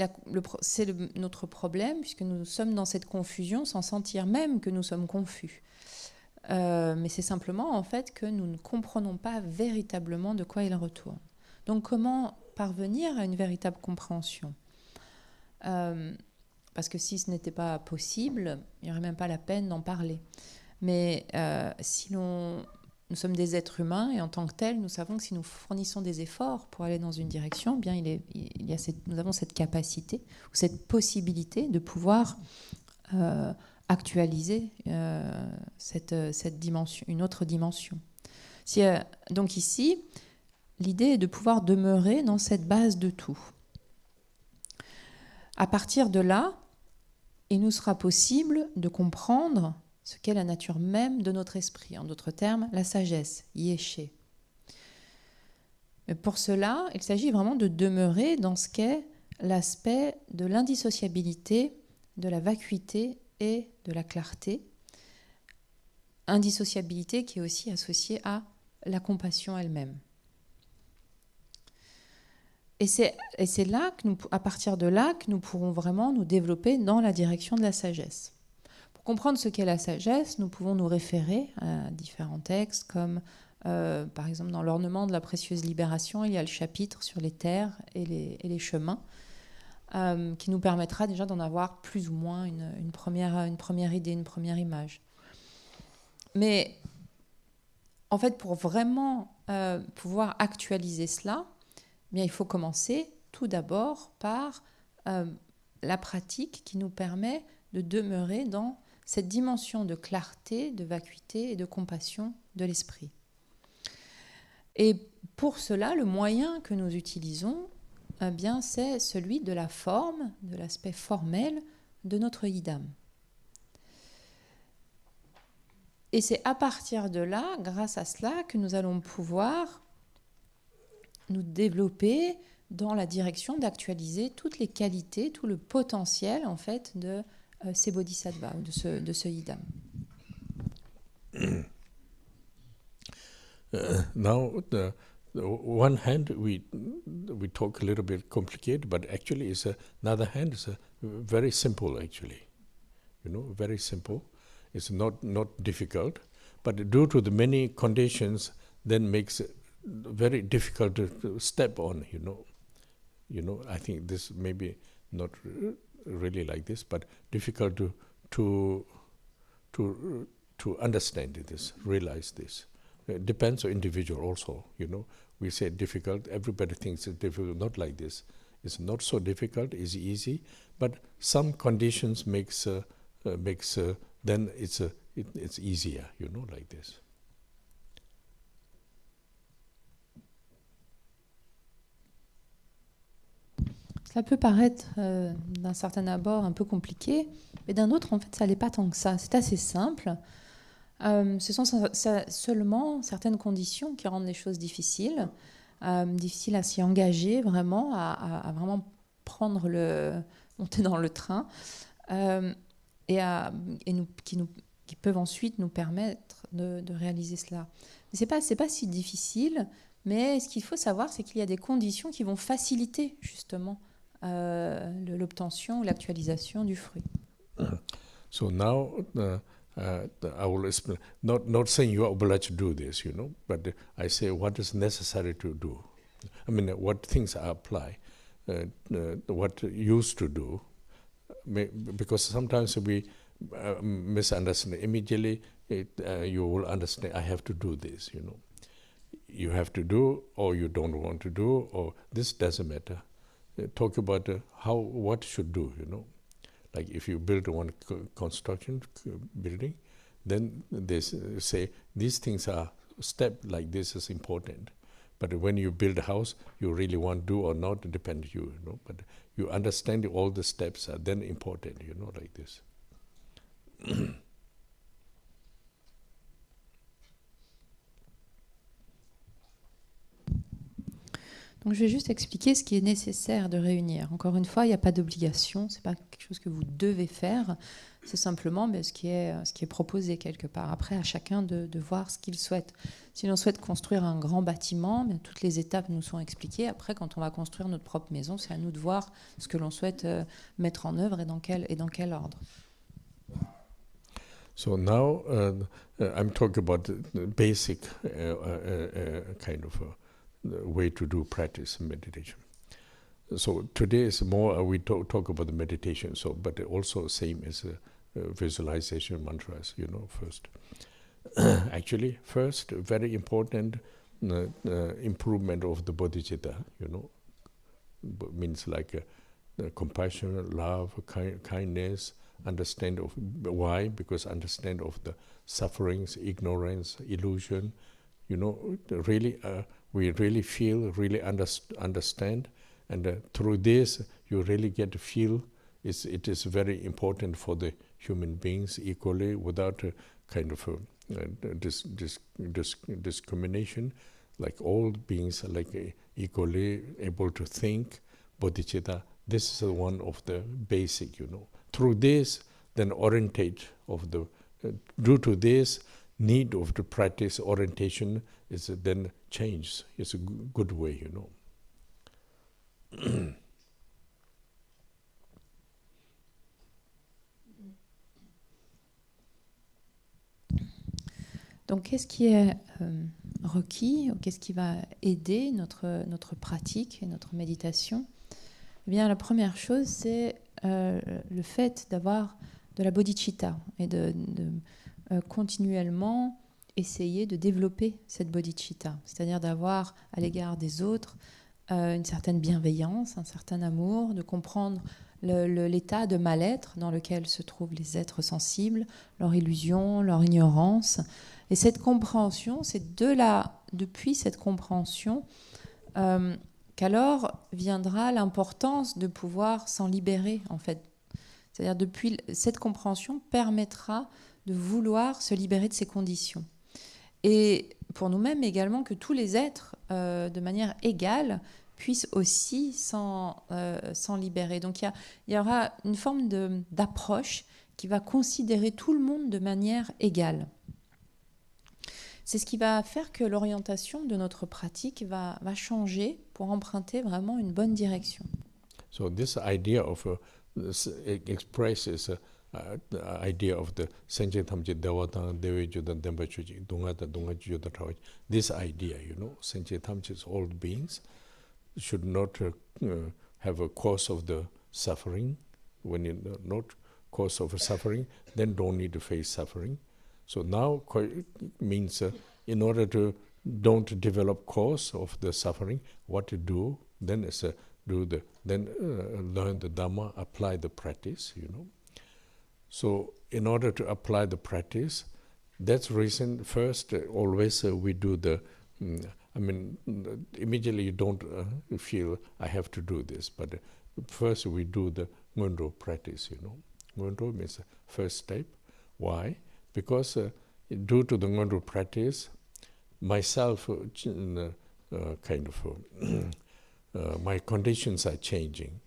notre problème, puisque nous sommes dans cette confusion sans sentir même que nous sommes confus. Mais c'est simplement en fait que nous ne comprenons pas véritablement de quoi il retourne. Donc comment parvenir à une véritable compréhension ? Parce que si ce n'était pas possible, il n'y aurait même pas la peine d'en parler. Mais si nous sommes des êtres humains et en tant que tels, nous savons que si nous fournissons des efforts pour aller dans une direction, eh bien nous avons cette capacité ou cette possibilité de pouvoir actualiser cette dimension, une autre dimension. Donc ici, l'idée est de pouvoir demeurer dans cette base de tout. À partir de là, il nous sera possible de comprendre ce qu'est la nature même de notre esprit, en d'autres termes, la sagesse, Yeshe. Mais pour cela, il s'agit vraiment de demeurer dans ce qu'est l'aspect de l'indissociabilité, de la vacuité et de la clarté. Indissociabilité qui est aussi associée à la compassion elle-même. Et c'est là à partir de là que nous pourrons vraiment nous développer dans la direction de la sagesse. Pour comprendre ce qu'est la sagesse, nous pouvons nous référer à différents textes, comme par exemple dans l'ornement de la précieuse libération, il y a le chapitre sur les terres et les chemins, qui nous permettra déjà d'en avoir plus ou moins une première idée, une première image. Mais en fait, pour vraiment pouvoir actualiser cela, eh bien, il faut commencer tout d'abord par la pratique qui nous permet de demeurer dans cette dimension de clarté, de vacuité et de compassion de l'esprit. Et pour cela, le moyen que nous utilisons, eh bien, c'est celui de la forme, de l'aspect formel de notre idam. Et c'est à partir de là, grâce à cela, que nous allons pouvoir nous développer dans la direction d'actualiser toutes les qualités, tout le potentiel en fait de ces bodhisattvas, de ce idam. Now, the one hand we talk a little bit complicated, but actually, another hand is very simple. Actually, very simple. It's not difficult, but due to the many conditions, then makes it very difficult to step on. I think this maybe not really like this, but difficult to understand this, realize this. It depends on individual also. We say difficult. Everybody thinks it's difficult. Not like this. It's not so difficult. It's easy, but some conditions makes then it's easier. Like this. Cela peut paraître d'un certain abord un peu compliqué, mais d'un autre, en fait, ça n'est pas tant que ça. C'est assez simple. Ce sont seulement certaines conditions qui rendent les choses difficiles, difficiles à s'y engager vraiment, à vraiment monter dans le train, qui peuvent ensuite nous permettre de réaliser cela. Mais c'est pas si difficile, mais ce qu'il faut savoir, c'est qu'il y a des conditions qui vont faciliter justement l'obtention ou l'actualisation du fruit. So now I will explain. Not saying you are obliged to do this, but I say what is necessary to do. I mean, what things I apply, what used to do, because sometimes we misunderstand. Immediately, you will understand. I have to do this. You have to do, or you don't want to do, or this doesn't matter. Talk about what should do. Like if you build one construction building, then they say these things are step like this is important. But when you build a house, you really want to do or not, it depends you. But you understand all the steps are then important. Like this. Donc je vais juste expliquer ce qui est nécessaire de réunir. Encore une fois, il n'y a pas d'obligation, ce n'est pas quelque chose que vous devez faire, c'est simplement ce qui est proposé quelque part. Après, à chacun de voir ce qu'il souhaite. Si l'on souhaite construire un grand bâtiment, toutes les étapes nous sont expliquées. Après, quand on va construire notre propre maison, c'est à nous de voir ce que l'on souhaite mettre en œuvre et dans quel ordre. So now I'm talking about the basic kind of way to do practice meditation. So today is more we talk about the meditation. So, but also same as visualization mantras. First. Actually, first very important improvement of the bodhicitta. Means like compassion, love, kindness. Understand of why, because understand of the sufferings, ignorance, illusion, really we really feel, really understand, and through this you really get to feel it is very important for the human beings equally, without a kind of discrimination, like all beings are like equally able to think. Bodhicitta, this is one of the basic, Through this, then orientate of the, due to this need of the practice, orientation is then changed. It's a good way, Donc, qu'est-ce qui est requis, ou qu'est-ce qui va aider notre pratique et notre méditation? Eh bien, la première chose, c'est le fait d'avoir de la bodhicitta et de continuellement essayer de développer cette bodhicitta, c'est-à-dire d'avoir à l'égard des autres une certaine bienveillance, un certain amour, de comprendre l'état de mal-être dans lequel se trouvent les êtres sensibles, leur illusion, leur ignorance. Et cette compréhension, c'est depuis cette compréhension qu'alors viendra l'importance de pouvoir s'en libérer, en fait. C'est-à-dire depuis cette compréhension permettra de vouloir se libérer de ces conditions. Et pour nous-mêmes également, que tous les êtres, de manière égale, puissent aussi s'en libérer. Donc il y aura une forme d'approche qui va considérer tout le monde de manière égale. C'est ce qui va faire que l'orientation de notre pratique va changer pour emprunter vraiment une bonne direction. So this idea of expresses the idea of the senje tamje dawatan dewe jodan demba chuji dungata dungaji jodan tawaj. This idea, senje tamje's all beings should not have a cause of the suffering. When you're not cause of suffering, then don't need to face suffering. So now means in order to don't develop cause of the suffering, what to do then is learn the Dhamma, apply the practice, So in order to apply the practice, that's reason first always we do the. Immediately you don't feel I have to do this, but first we do the Ngondro practice, Ngondro means first step. Why? Because due to the Ngondro practice, myself my conditions are changing.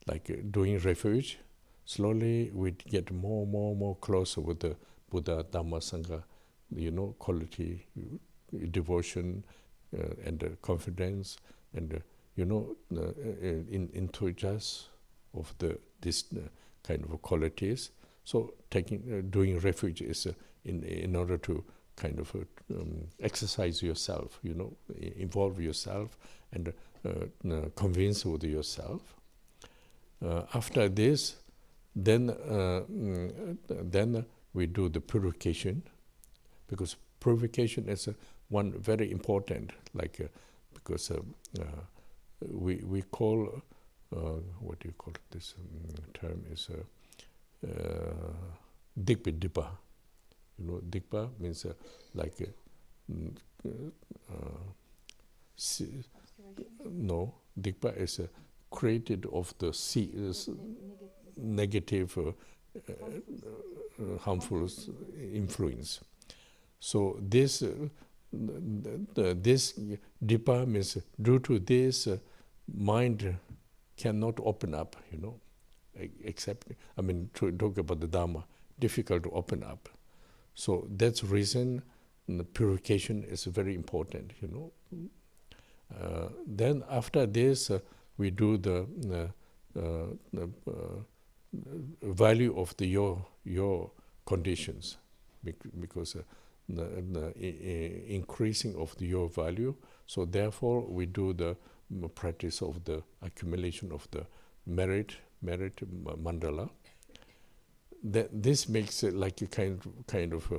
Like doing refuge, slowly we get more closer with the Buddha, Dhamma, Sangha, quality, devotion, and confidence, and enthusiasm of this kind of qualities. So doing refuge is in order to kind of exercise yourself, involve yourself and convince with yourself. After this, then we do the purification, because purification is one very important, because we call what do you call this term is Dhagpo. Dhagpo means no, Dhagpo is created of the negative harmful influence. So this this dipa means due to this mind cannot open up, except, to talk about the Dharma, difficult to open up. So that's the reason the purification is very important, Then after this, we do the value of your conditions, because the increasing of your value. So therefore, we do the practice of the accumulation of the merit mandala. This makes it like a kind of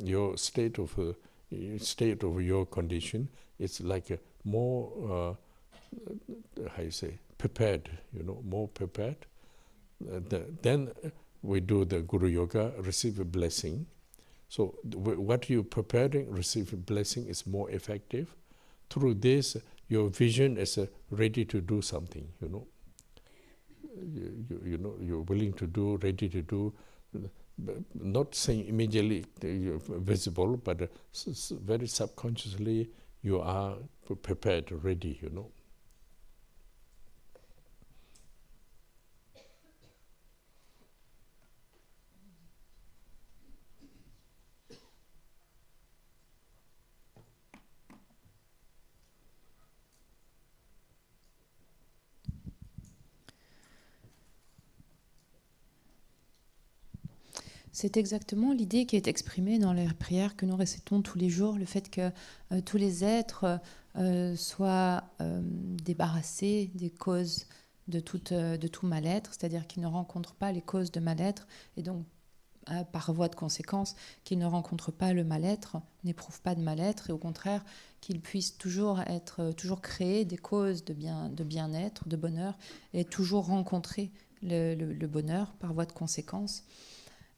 your state of your condition. It's like a more prepared, more prepared. Then we do the Guru Yoga, receive a blessing. So what you preparing, receive a blessing is more effective. Through this, your vision is ready to do something, You're willing to do, ready to do, not saying immediately visible, but very subconsciously you are prepared, ready, C'est exactement l'idée qui est exprimée dans les prières que nous récitons tous les jours, le fait que tous les êtres soient débarrassés des causes de tout mal-être, c'est-à-dire qu'ils ne rencontrent pas les causes de mal-être, et donc par voie de conséquence, qu'ils ne rencontrent pas le mal-être, n'éprouvent pas de mal-être, et au contraire, qu'ils puissent toujours créer des causes de bien-être, de bonheur, et toujours rencontrer le bonheur par voie de conséquence.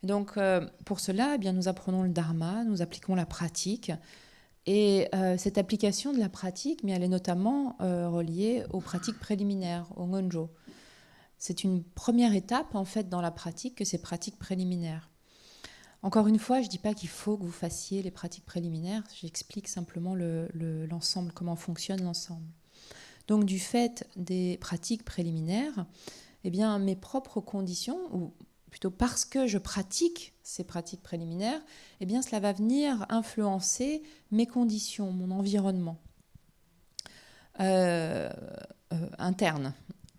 Et donc, pour cela, nous apprenons le dharma, nous appliquons la pratique. Et cette application de la pratique, elle est notamment reliée aux pratiques préliminaires, au ngonjo. C'est une première étape, en fait, dans la pratique, que ces pratiques préliminaires. Encore une fois, je ne dis pas qu'il faut que vous fassiez les pratiques préliminaires, j'explique simplement l'ensemble, comment fonctionne l'ensemble. Donc, du fait des pratiques préliminaires, mes propres conditions, ou plutôt parce que je pratique ces pratiques préliminaires, cela va venir influencer mes conditions, mon environnement interne.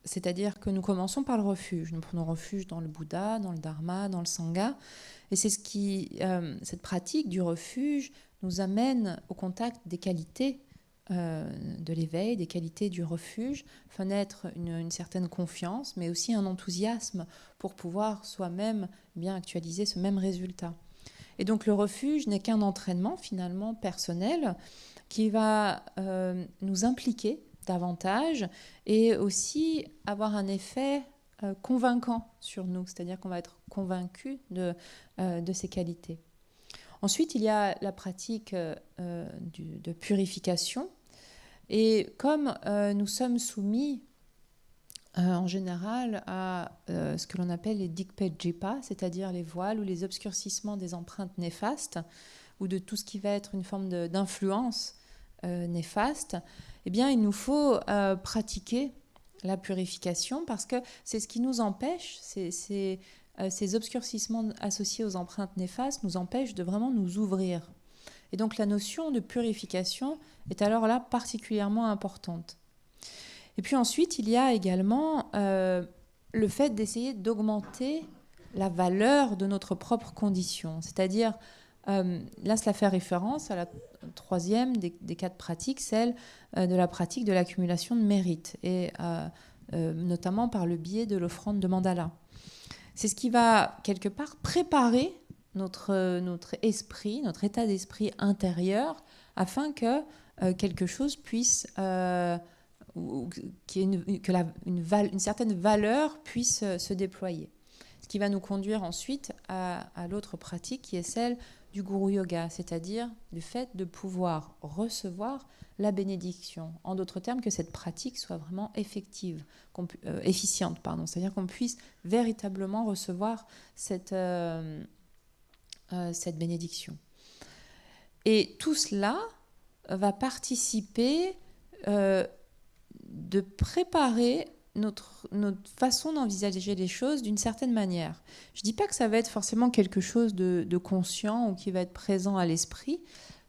C'est-à-dire que nous commençons par le refuge. Nous prenons refuge dans le Bouddha, dans le Dharma, dans le Sangha. Et c'est cette pratique du refuge nous amène au contact des qualités de l'éveil, des qualités du refuge, fait naître une certaine confiance, mais aussi un enthousiasme pour pouvoir soi-même actualiser ce même résultat. Et donc le refuge n'est qu'un entraînement finalement personnel qui va nous impliquer davantage et aussi avoir un effet convaincant sur nous, c'est-à-dire qu'on va être convaincu de ces qualités. Ensuite, il y a la pratique de purification. Et comme nous sommes soumis en général à ce que l'on appelle les dhagpo, c'est-à-dire les voiles ou les obscurcissements des empreintes néfastes, ou de tout ce qui va être une forme d'influence néfaste, il nous faut pratiquer la purification parce que c'est ce qui nous empêche, ces obscurcissements associés aux empreintes néfastes nous empêchent de vraiment nous ouvrir. Et donc la notion de purification est alors là particulièrement importante. Et puis ensuite, il y a également le fait d'essayer d'augmenter la valeur de notre propre condition. C'est-à-dire, là cela fait référence à la troisième des quatre pratiques, celle de la pratique de l'accumulation de mérite, et notamment par le biais de l'offrande de mandala. C'est ce qui va quelque part préparer notre esprit, notre état d'esprit intérieur, afin que quelque chose puisse, une certaine valeur puisse se déployer. Ce qui va nous conduire ensuite à l'autre pratique qui est celle du Guru Yoga, c'est-à-dire du fait de pouvoir recevoir la bénédiction. En d'autres termes, que cette pratique soit vraiment efficiente, c'est-à-dire qu'on puisse véritablement recevoir cette bénédiction. Et tout cela va participer de préparer notre façon d'envisager les choses d'une certaine manière. Je ne dis pas que ça va être forcément quelque chose de conscient ou qui va être présent à l'esprit,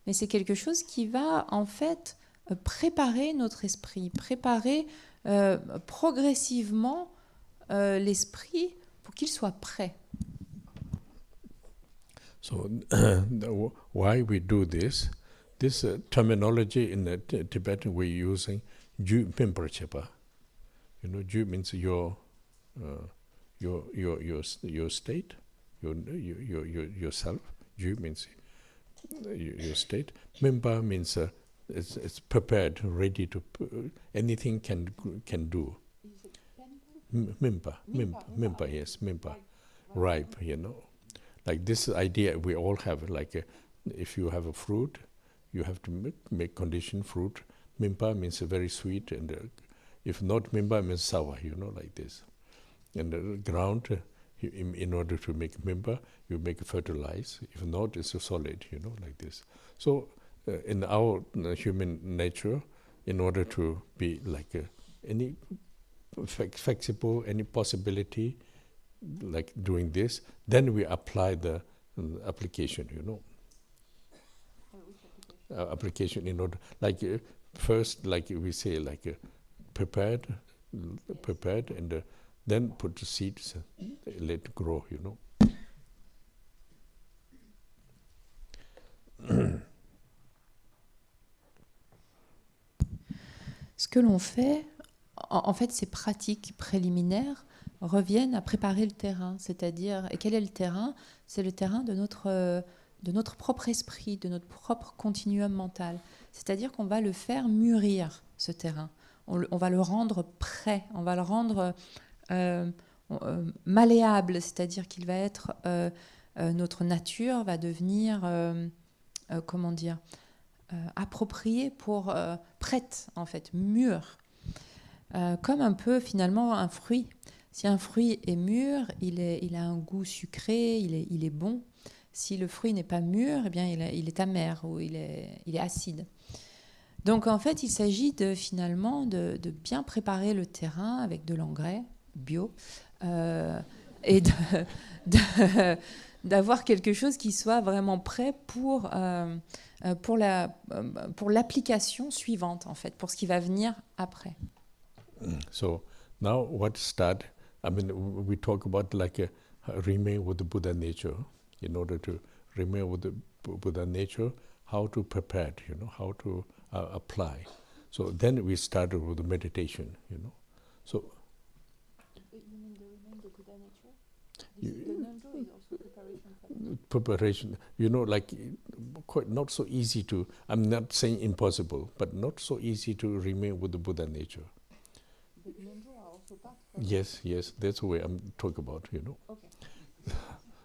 mais c'est quelque chose qui va en fait préparer notre esprit, préparer progressivement l'esprit pour qu'il soit prêt. So why we do this terminology in the Tibetan we're using ju pimparchepa. You know, ju means your state, yourself. Ju means your state. Mimpa means it's prepared, ready to anything can do. Mimpa, yes, mimpa, ripe. You know, like this idea we all have. Like if you have a fruit, you have to make condition fruit. Mimpa means very sweet, and if not mimpa means sour. You know, like this. And the ground, in order to make mimpa, you make fertilize. If not, it's a solid. You know, like this. So in our human nature, in order to be like any flexible, any possibility, like doing this, then we apply the application. You know. Application in order, like first, like we say, like prepared, and then put the seeds, let it grow, you know. Ce que l'on fait, en fait, ces pratiques préliminaires reviennent à préparer le terrain, c'est-à-dire, et quel est le terrain ? C'est le terrain de notre propre esprit, de notre propre continuum mental. C'est-à-dire qu'on va le faire mûrir, ce terrain. On va le rendre prêt, on va le rendre malléable, c'est-à-dire qu'il va être... notre nature va devenir, appropriée pour... prête, en fait, mûre. Comme un peu, finalement, un fruit. Si un fruit est mûr, il a un goût sucré, il est bon. Si le fruit n'est pas mûr, eh bien, il est amer ou il est acide. Donc, en fait, il s'agit finalement de bien préparer le terrain avec de l'engrais bio et d'avoir quelque chose qui soit vraiment prêt pour l'application suivante, en fait, pour ce qui va venir après. So, now what start? I mean, we talk about like remain with the Buddha nature. In order to remain with the Buddha nature, how to prepare, you know, how to apply. So then we started with the meditation, you know. So You mean the remain the Buddha nature? The non-do is also preparation for that. Preparation, you know, like quite not so easy to. I'm not saying impossible, but not so easy to remain with the Buddha nature. But non-do are also part of Yes, that's the way I'm talking about, you know. Okay.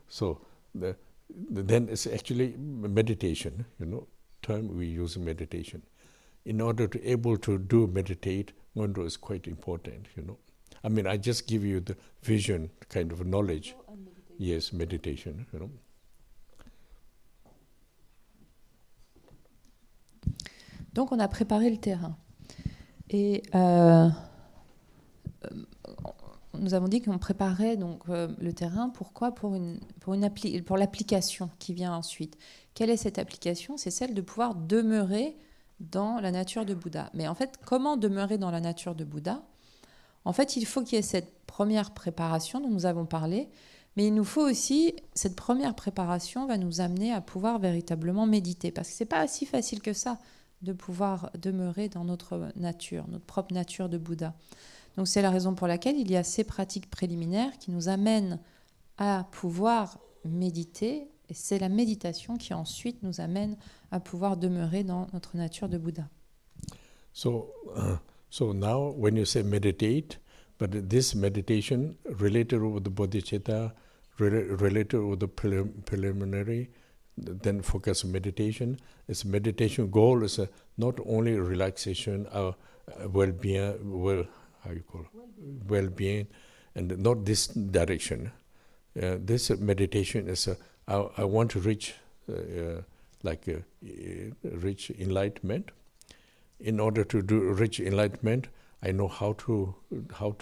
So then it's actually meditation, you know, term we use in meditation. In order to able to do meditate, Ngondo is quite important, you know. I mean, I just give you the vision, kind of knowledge. Meditation. Yes, meditation, you know. Donc, on a préparé le terrain. Et nous avons dit qu'on préparait donc, le terrain. Pourquoi ? Pour l'application qui vient ensuite. Quelle est cette application ? C'est celle de pouvoir demeurer dans la nature de Bouddha. Mais en fait, comment demeurer dans la nature de Bouddha ? En fait, il faut qu'il y ait cette première préparation dont nous avons parlé, mais il nous faut aussi, cette première préparation va nous amener à pouvoir véritablement méditer, parce que ce n'est pas si facile que ça de pouvoir demeurer dans notre nature, notre propre nature de Bouddha. Donc c'est la raison pour laquelle il y a ces pratiques préliminaires qui nous amènent à pouvoir méditer, et c'est la méditation qui ensuite nous amène à pouvoir demeurer dans notre nature de Bouddha. So now when you say meditate, but this meditation related with the Bodhisattva, related with the preliminary, then focus meditation. Its meditation goal is not only relaxation, well-being, well-being, and not this direction. This meditation is I want to reach like reach enlightenment. In order to reach enlightenment, I know how to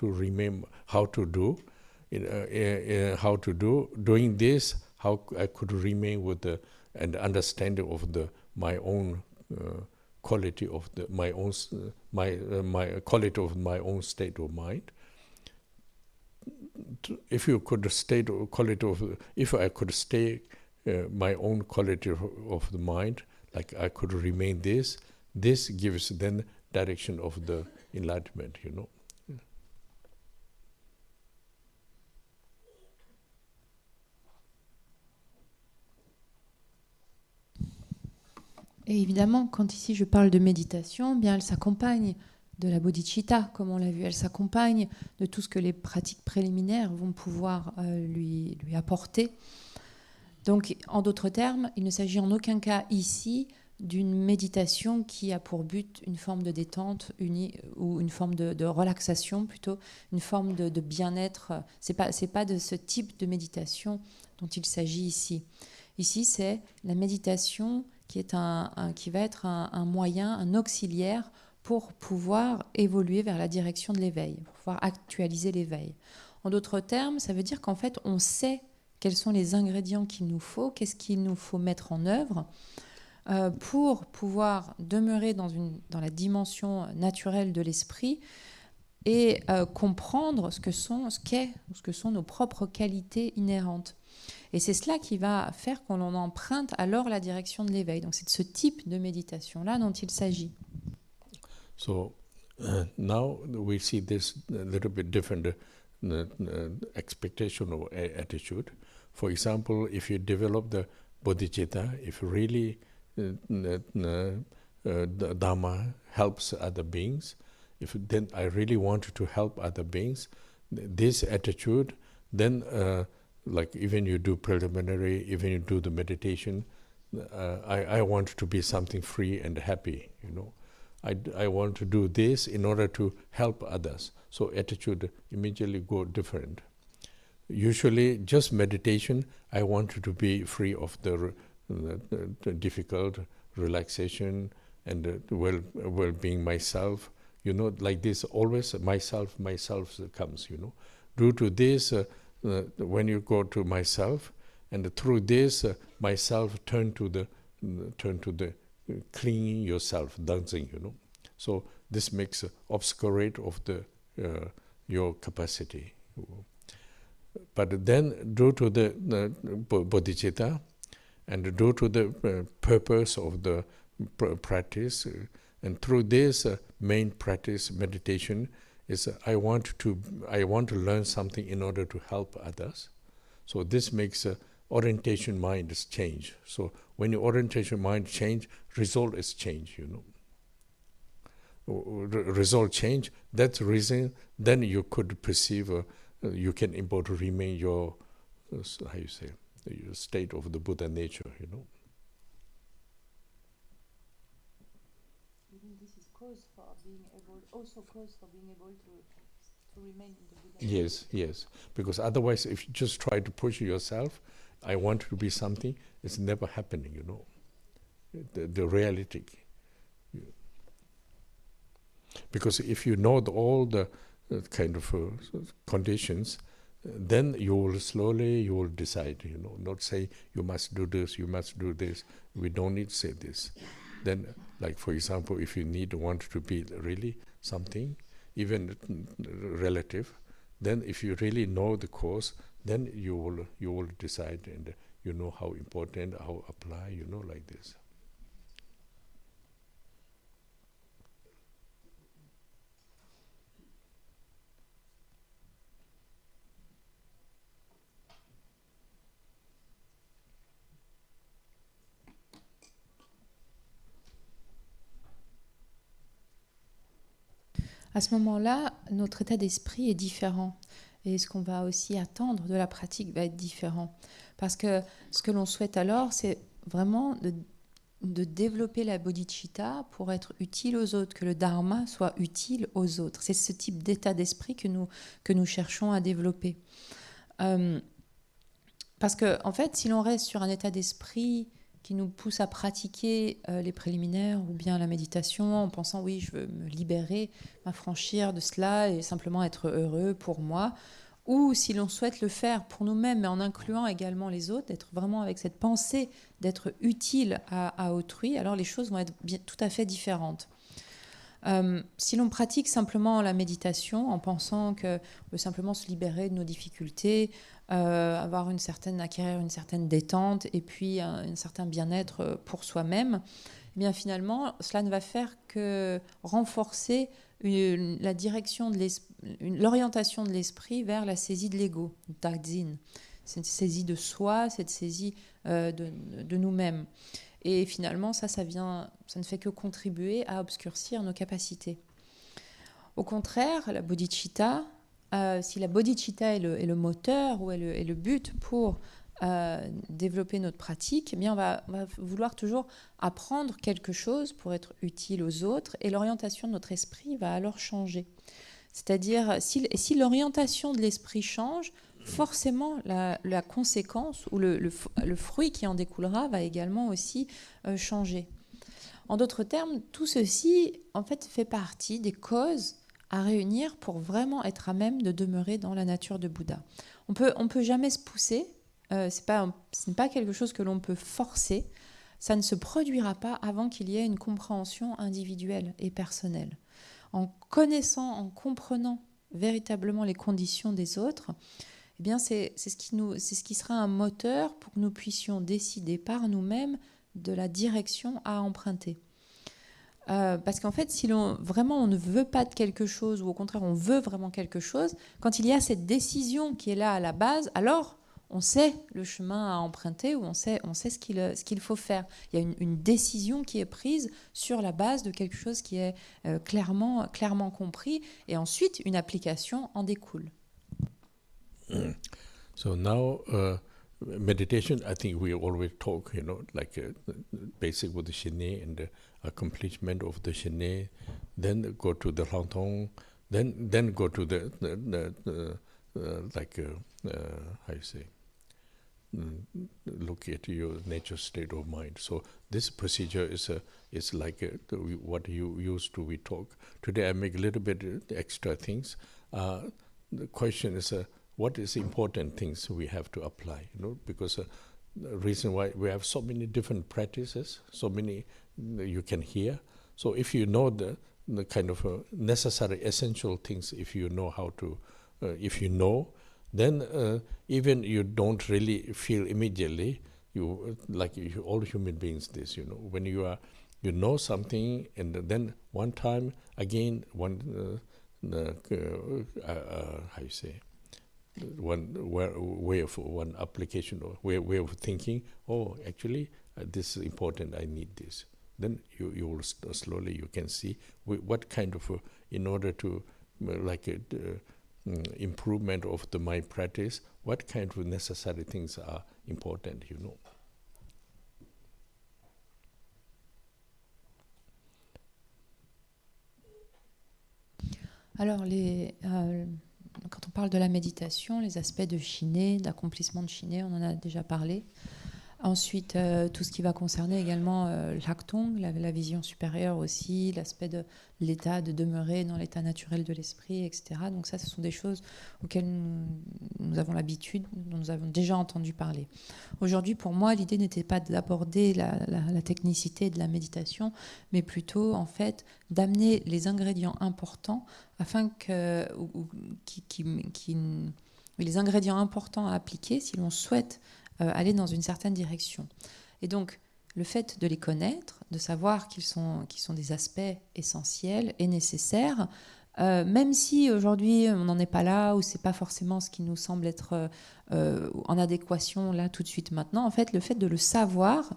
remember, how to do. Doing this, how I could remain with an understanding of my own quality of my quality of my own state of mind. If you could state quality of, if I could stay my own quality of the mind, like I could remain this gives then direction of the enlightenment, you know. Et évidemment, quand ici je parle de méditation, bien elle s'accompagne de la bodhicitta, comme on l'a vu, elle s'accompagne de tout ce que les pratiques préliminaires vont pouvoir lui apporter. Donc, en d'autres termes, il ne s'agit en aucun cas ici d'une méditation qui a pour but une forme de détente ou une forme de relaxation, plutôt une forme de bien-être. C'est pas de ce type de méditation dont il s'agit ici. Ici, c'est la méditation qui va être un moyen, un auxiliaire pour pouvoir évoluer vers la direction de l'éveil, pour pouvoir actualiser l'éveil. En d'autres termes, ça veut dire qu'en fait, on sait quels sont les ingrédients qu'il nous faut, qu'est-ce qu'il nous faut mettre en œuvre pour pouvoir demeurer dans la dimension naturelle de l'esprit et comprendre ce que sont nos propres qualités inhérentes. Et c'est cela qui va faire qu'on en emprunte alors la direction de l'éveil. Donc c'est de ce type de méditation-là dont il s'agit. So now we see this a little bit different expectation or attitude. For example, if you develop the bodhicitta, if really the Dharma helps other beings, then I really want to help other beings, this attitude, then like even you do preliminary, even you do the meditation, I want to be something free and happy, you know. I want to do this in order to help others. So attitude immediately go different. Usually just meditation, I want to be free of the difficult relaxation and well-being myself. You know, like this, always myself comes, you know. Due to this, when you go to myself, and through this, myself turn to the cleaning yourself, dancing, you know. So this makes obscurate of your capacity. But then, due to the bodhicitta, and due to the purpose of the practice, and through this main practice, meditation, is I want to learn something in order to help others. So this makes orientation mind change. So when your orientation mind change, result is change, you know. Result change, that's the reason then you could perceive, you can able to remain your, how you say, your state of the Buddha nature, you know. This is cause for being able to remain in the Buddha. Yes, because otherwise if you just try to push yourself, I want to be something, it's never happening, you know. The reality. Because if you know all the kind of conditions, then you will decide, you know, not say you must do this, you must do this. We don't need to say this. Then, like for example, if you want to be really something, even relative, then if you really know the cause, then you will decide, and you know how important, how apply, you know, like this. À ce moment-là, notre état d'esprit est différent. Et ce qu'on va aussi attendre de la pratique va être différent. Parce que ce que l'on souhaite alors, c'est vraiment de développer la bodhicitta pour être utile aux autres, que le dharma soit utile aux autres. C'est ce type d'état d'esprit que nous cherchons à développer. Parce que, en fait, si l'on reste sur un état d'esprit qui nous pousse à pratiquer les préliminaires ou bien la méditation en pensant oui, je veux me libérer, m'affranchir de cela et simplement être heureux pour moi, ou si l'on souhaite le faire pour nous-mêmes mais en incluant également les autres, d'être vraiment avec cette pensée d'être utile à autrui, alors les choses vont être tout à fait différentes. Si l'on pratique simplement la méditation en pensant qu'on veut simplement se libérer de nos difficultés, acquérir une certaine détente et puis un certain bien-être pour soi-même, eh bien finalement, cela ne va faire que renforcer la direction de l'orientation de l'esprit vers la saisie de l'ego, Dagzin, cette saisie de soi, cette saisie de nous-mêmes. Et finalement, ça ne fait que contribuer à obscurcir nos capacités. Au contraire, la bodhicitta, si la bodhicitta est le moteur ou est le but pour développer notre pratique, eh bien on va vouloir toujours apprendre quelque chose pour être utile aux autres et l'orientation de notre esprit va alors changer. C'est-à-dire, si l'orientation de l'esprit change, forcément la conséquence ou le fruit qui en découlera va également aussi changer. En d'autres termes, tout ceci en fait fait partie des causes à réunir pour vraiment être à même de demeurer dans la nature de Bouddha. On peut jamais se pousser, ce n'est pas quelque chose que l'on peut forcer, ça ne se produira pas avant qu'il y ait une compréhension individuelle et personnelle. En connaissant, en comprenant véritablement les conditions des autres, eh bien c'est ce qui sera un moteur pour que nous puissions décider par nous-mêmes de la direction à emprunter. Parce qu'en fait, si vraiment on ne veut pas de quelque chose, ou au contraire on veut vraiment quelque chose, quand il y a cette décision qui est là à la base, alors on sait le chemin à emprunter ou on sait ce qu'il faut faire. Il y a une décision qui est prise sur la base de quelque chose qui est clairement compris, et ensuite une application en découle. So now, meditation, I think we always talk, like basic with the Shine and the accomplishment of the Shine, then go to the Rangtong, then go to the how you say, look at your nature state of mind. So this procedure is like what you used to we talk. Today I make a little bit extra things. The question is, what is important things we have to apply? Because the reason why we have so many different practices, so many you can hear. So if you know the kind of necessary essential things, if you know how to, if you know, then even you don't really feel immediately. All human beings, this when you know something, and then one time again how you say, way of one application or way of thinking. Oh, actually, this is important. I need this. Then you will slowly you can see what kind of in order to improvement of the mind practice, what kind of necessary things are important. Alors, quand on parle de la méditation, les aspects de Shine, d'accomplissement de Shine, on en a déjà parlé. Ensuite, tout ce qui va concerner également l'Haktong, la vision supérieure aussi, l'aspect de l'état, de demeurer dans l'état naturel de l'esprit, etc. Donc ça, ce sont des choses auxquelles nous avons l'habitude, dont nous avons déjà entendu parler. Aujourd'hui, pour moi, l'idée n'était pas d'aborder la technicité de la méditation, mais plutôt, en fait, d'amener les ingrédients importants afin que... les ingrédients importants à appliquer si l'on souhaite aller dans une certaine direction. Et donc, le fait de les connaître, de savoir qu'ils sont des aspects essentiels et nécessaires, même si aujourd'hui on n'en est pas là, ou c'est pas forcément ce qui nous semble être en adéquation là tout de suite maintenant, en fait, le fait de le savoir,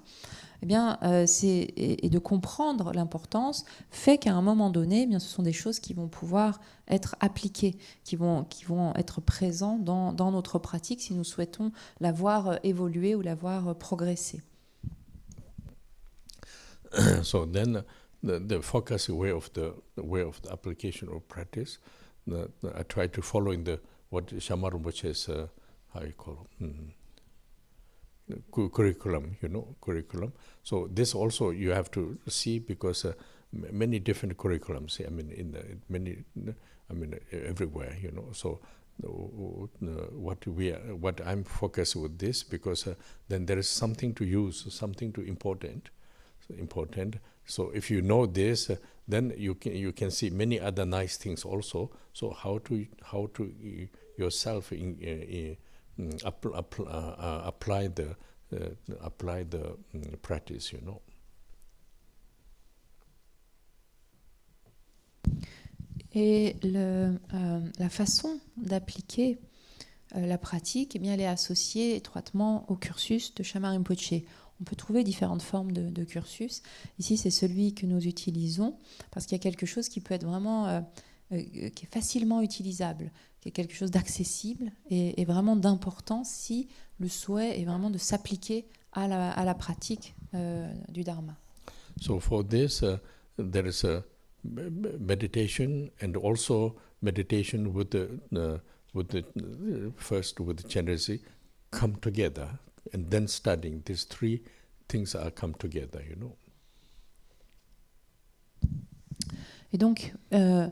eh bien, et de comprendre l'importance fait qu'à un moment donné, eh bien, ce sont des choses qui vont pouvoir être appliquées, qui vont être présents dans notre pratique si nous souhaitons la voir évoluer ou la voir progresser. So then the focus way of the application of practice, I try to follow in what Shamar Rinpoche is, how you call it, curriculum, curriculum. So this also you have to see, because many different curriculums, I mean, everywhere, So what I'm focused with this, because then there is something to use, something to important. So if you know this, then you can see many other nice things also. So how to yourself apply the practice, Et la façon d'appliquer la pratique, eh bien, elle est associée étroitement au cursus de Shamar Rinpoche. On peut trouver différentes formes de cursus. Ici, c'est celui que nous utilisons, parce qu'il y a quelque chose qui peut être vraiment, qui est facilement utilisable, qui est quelque chose d'accessible et vraiment d'important si le souhait est vraiment de s'appliquer à la pratique du Dharma. So for this, there is a meditation, and also meditation with the first with the Chenrezik come together, and then studying. These three things are come together, Et donc, dans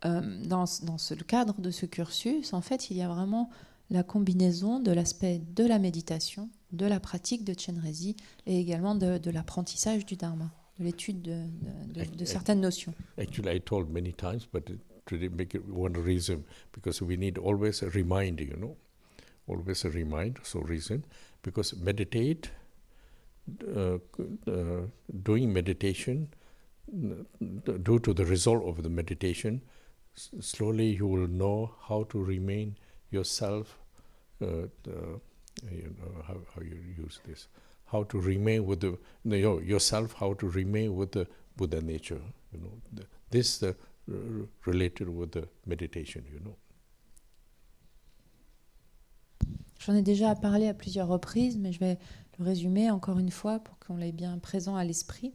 le cadre de ce cursus, en fait, il y a vraiment la combinaison de l'aspect de la méditation, de la pratique de Chenrezik et également de l'apprentissage du Dharma, de l'étude de certaines notions. Actually, I told many times, but to make it one reason, because we need always a reminder, always a reminder, so reason, because meditate, doing meditation, due to the result of the meditation, slowly you will know how to remain yourself, how you use this, how to remain with yourself, how to remain with the Buddha nature, this related with the meditation, J'en ai déjà parlé à plusieurs reprises, mais je vais le résumer encore une fois pour qu'on l'ait bien présent à l'esprit.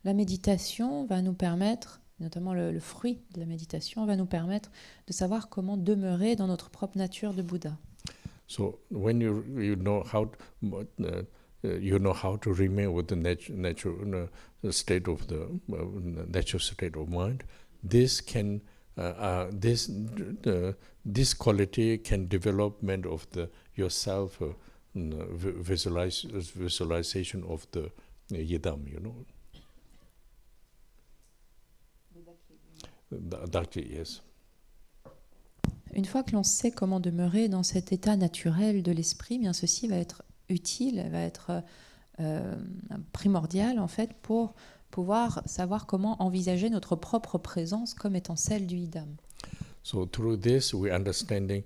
La méditation va nous permettre, notamment le fruit de la méditation, va nous permettre de savoir comment demeurer dans notre propre nature de Bouddha. So when you know how to remain with the natural state of the natural state of mind, this can this quality can development of the yourself visualization of the yidam, Dhagpo, yes. Une fois que l'on sait comment demeurer dans cet état naturel de l'esprit, bien ceci va être utile, va être primordial en fait pour pouvoir savoir comment envisager notre propre présence comme étant celle du idam. So through this, we understanding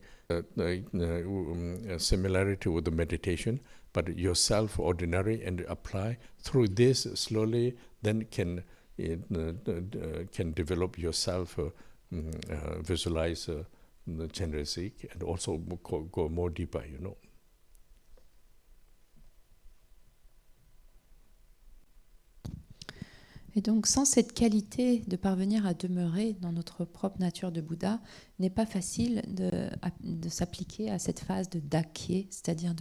similarity with the meditation, but yourself ordinary, and apply through this slowly. Then can develop yourself, visualize the Chenrezik, and also go more deeper, Et donc, sans cette qualité de parvenir à demeurer dans notre propre nature de Bouddha, il n'est pas facile de s'appliquer à cette phase de Dhagpo, c'est-à-dire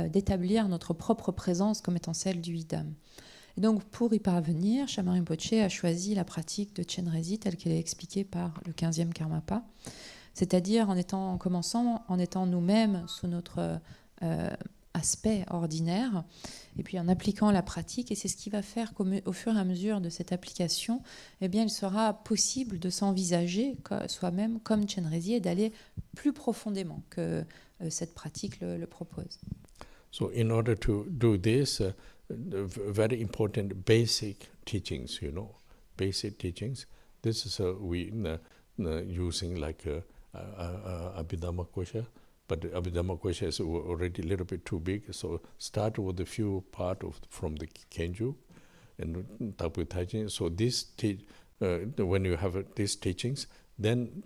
d'établir notre propre présence comme étant celle du idam. Et donc, pour y parvenir, Shamar Rinpoche a choisi la pratique de Chenrezik telle qu'elle est expliquée par le 15e Karmapa, c'est-à-dire en commençant en étant nous-mêmes sous notre aspect ordinaire, et puis en appliquant la pratique, et c'est ce qui va faire qu'au fur et à mesure de cette application, eh bien, il sera possible de s'envisager soi-même comme Chenrezik et d'aller plus profondément que cette pratique le propose. So in order to do this, very important basic teachings, basic teachings. This is we using like Abhidhamma Kosha, but the Abhidhamma Kosha is already a little bit too big. So start with a few part from the Kenju and Dhagpo Taijin. So this when you have these teachings, then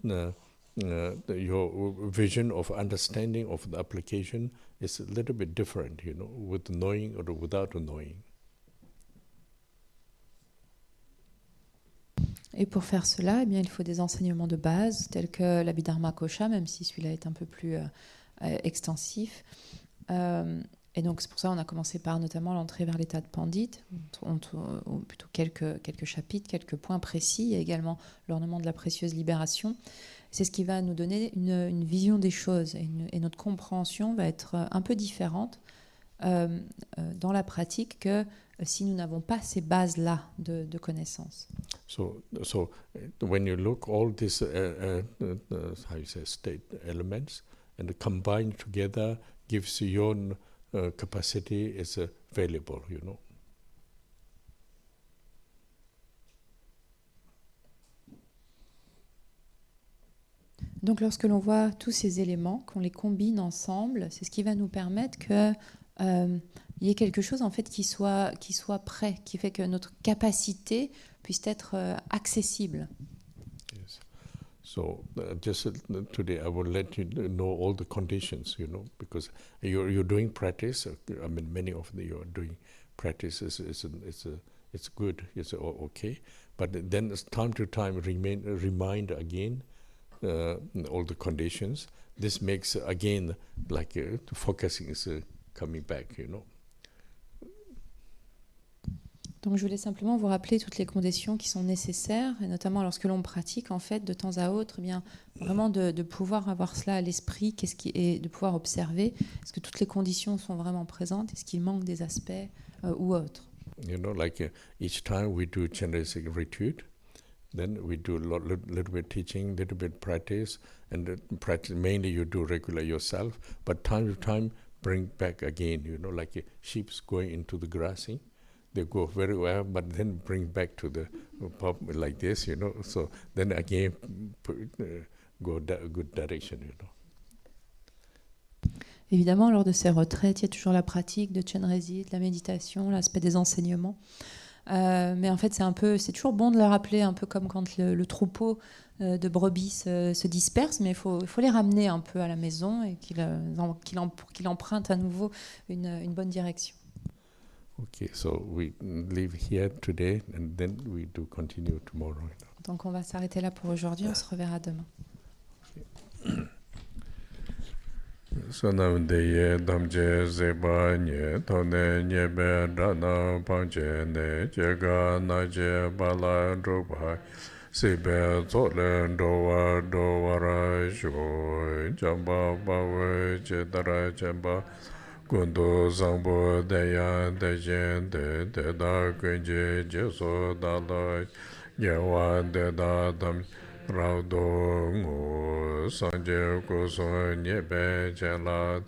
your vision of understanding of the application is a little bit different, with knowing or without knowing. Et pour faire cela, eh bien, il faut des enseignements de base tels que l'Abhidharma Kosha, même si celui-là est un peu plus extensif. Et donc c'est pour ça qu'on a commencé par notamment l'entrée vers l'état de pandit, ou plutôt quelques chapitres, quelques points précis, et également l'ornement de la précieuse libération. C'est ce qui va nous donner une vision des choses, et notre compréhension va être un peu différente dans la pratique que si nous n'avons pas ces bases-là de connaissances. So when you look all these how you say state elements and combine together gives your capacity is valuable, you know. Donc lorsque l'on voit tous ces éléments, qu'on les combine ensemble, c'est ce qui va nous permettre que il y ait quelque chose en fait qui soit prêt, qui fait que notre capacité puisse être accessible. Yes. So just today I will let you know all the conditions, you know, because you're doing practice. I mean, many of you are doing practice. It's good. It's okay, but then it's time to time remind again all the conditions. This makes again like focusing is coming back, you know. Donc je voulais simplement vous rappeler toutes les conditions qui sont nécessaires, et notamment lorsque l'on pratique, en fait, de temps à autre, eh bien, vraiment de pouvoir avoir cela à l'esprit, et de pouvoir observer, est-ce que toutes les conditions sont vraiment présentes, est-ce qu'il manque des aspects ou autres. You know, like each time we do Chenrezik retreat, then we do little bit teaching, little bit practice, and practice mainly you do regular yourself, but time to time bring back again, you know, like sheep's going into the grassing. They go very well, but then bring back to the pub like this, you know. So then again, go a good direction, you know. Évidemment, lors de ces retraites, il y a toujours la pratique de Chenrezik, de la méditation, l'aspect des enseignements. Mais en fait, c'est toujours bon de le rappeler, un peu comme quand le troupeau de brebis se disperse, mais il faut les ramener un peu à la maison et pour qu'il emprunte à nouveau une bonne direction. Okay, so we leave here today and then we do continue tomorrow. Donc on va s'arrêter là pour aujourd'hui, on se reverra demain. Sonam deye damje zeba nye tone nyebe rana pangje ne jega naje bala drupa sibe zole dowa ra shu jamba bawe jedara jamba Gundo zangbo deya dejen de da kunje jeso da la yewa de da dam rao do ngu sanje kuso nyebe chela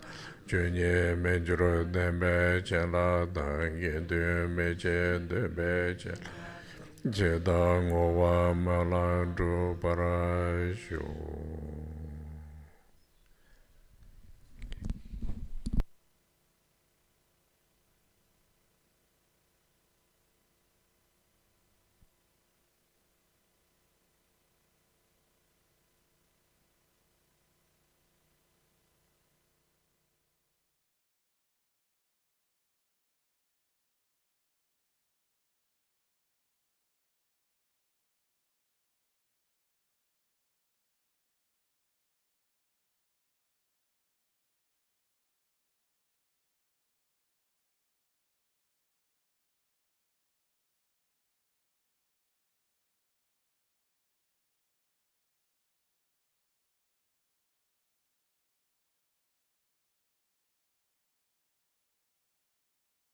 junye menjuro dembe chela da yendu meche debe chela jeda ngowa mala dru para shu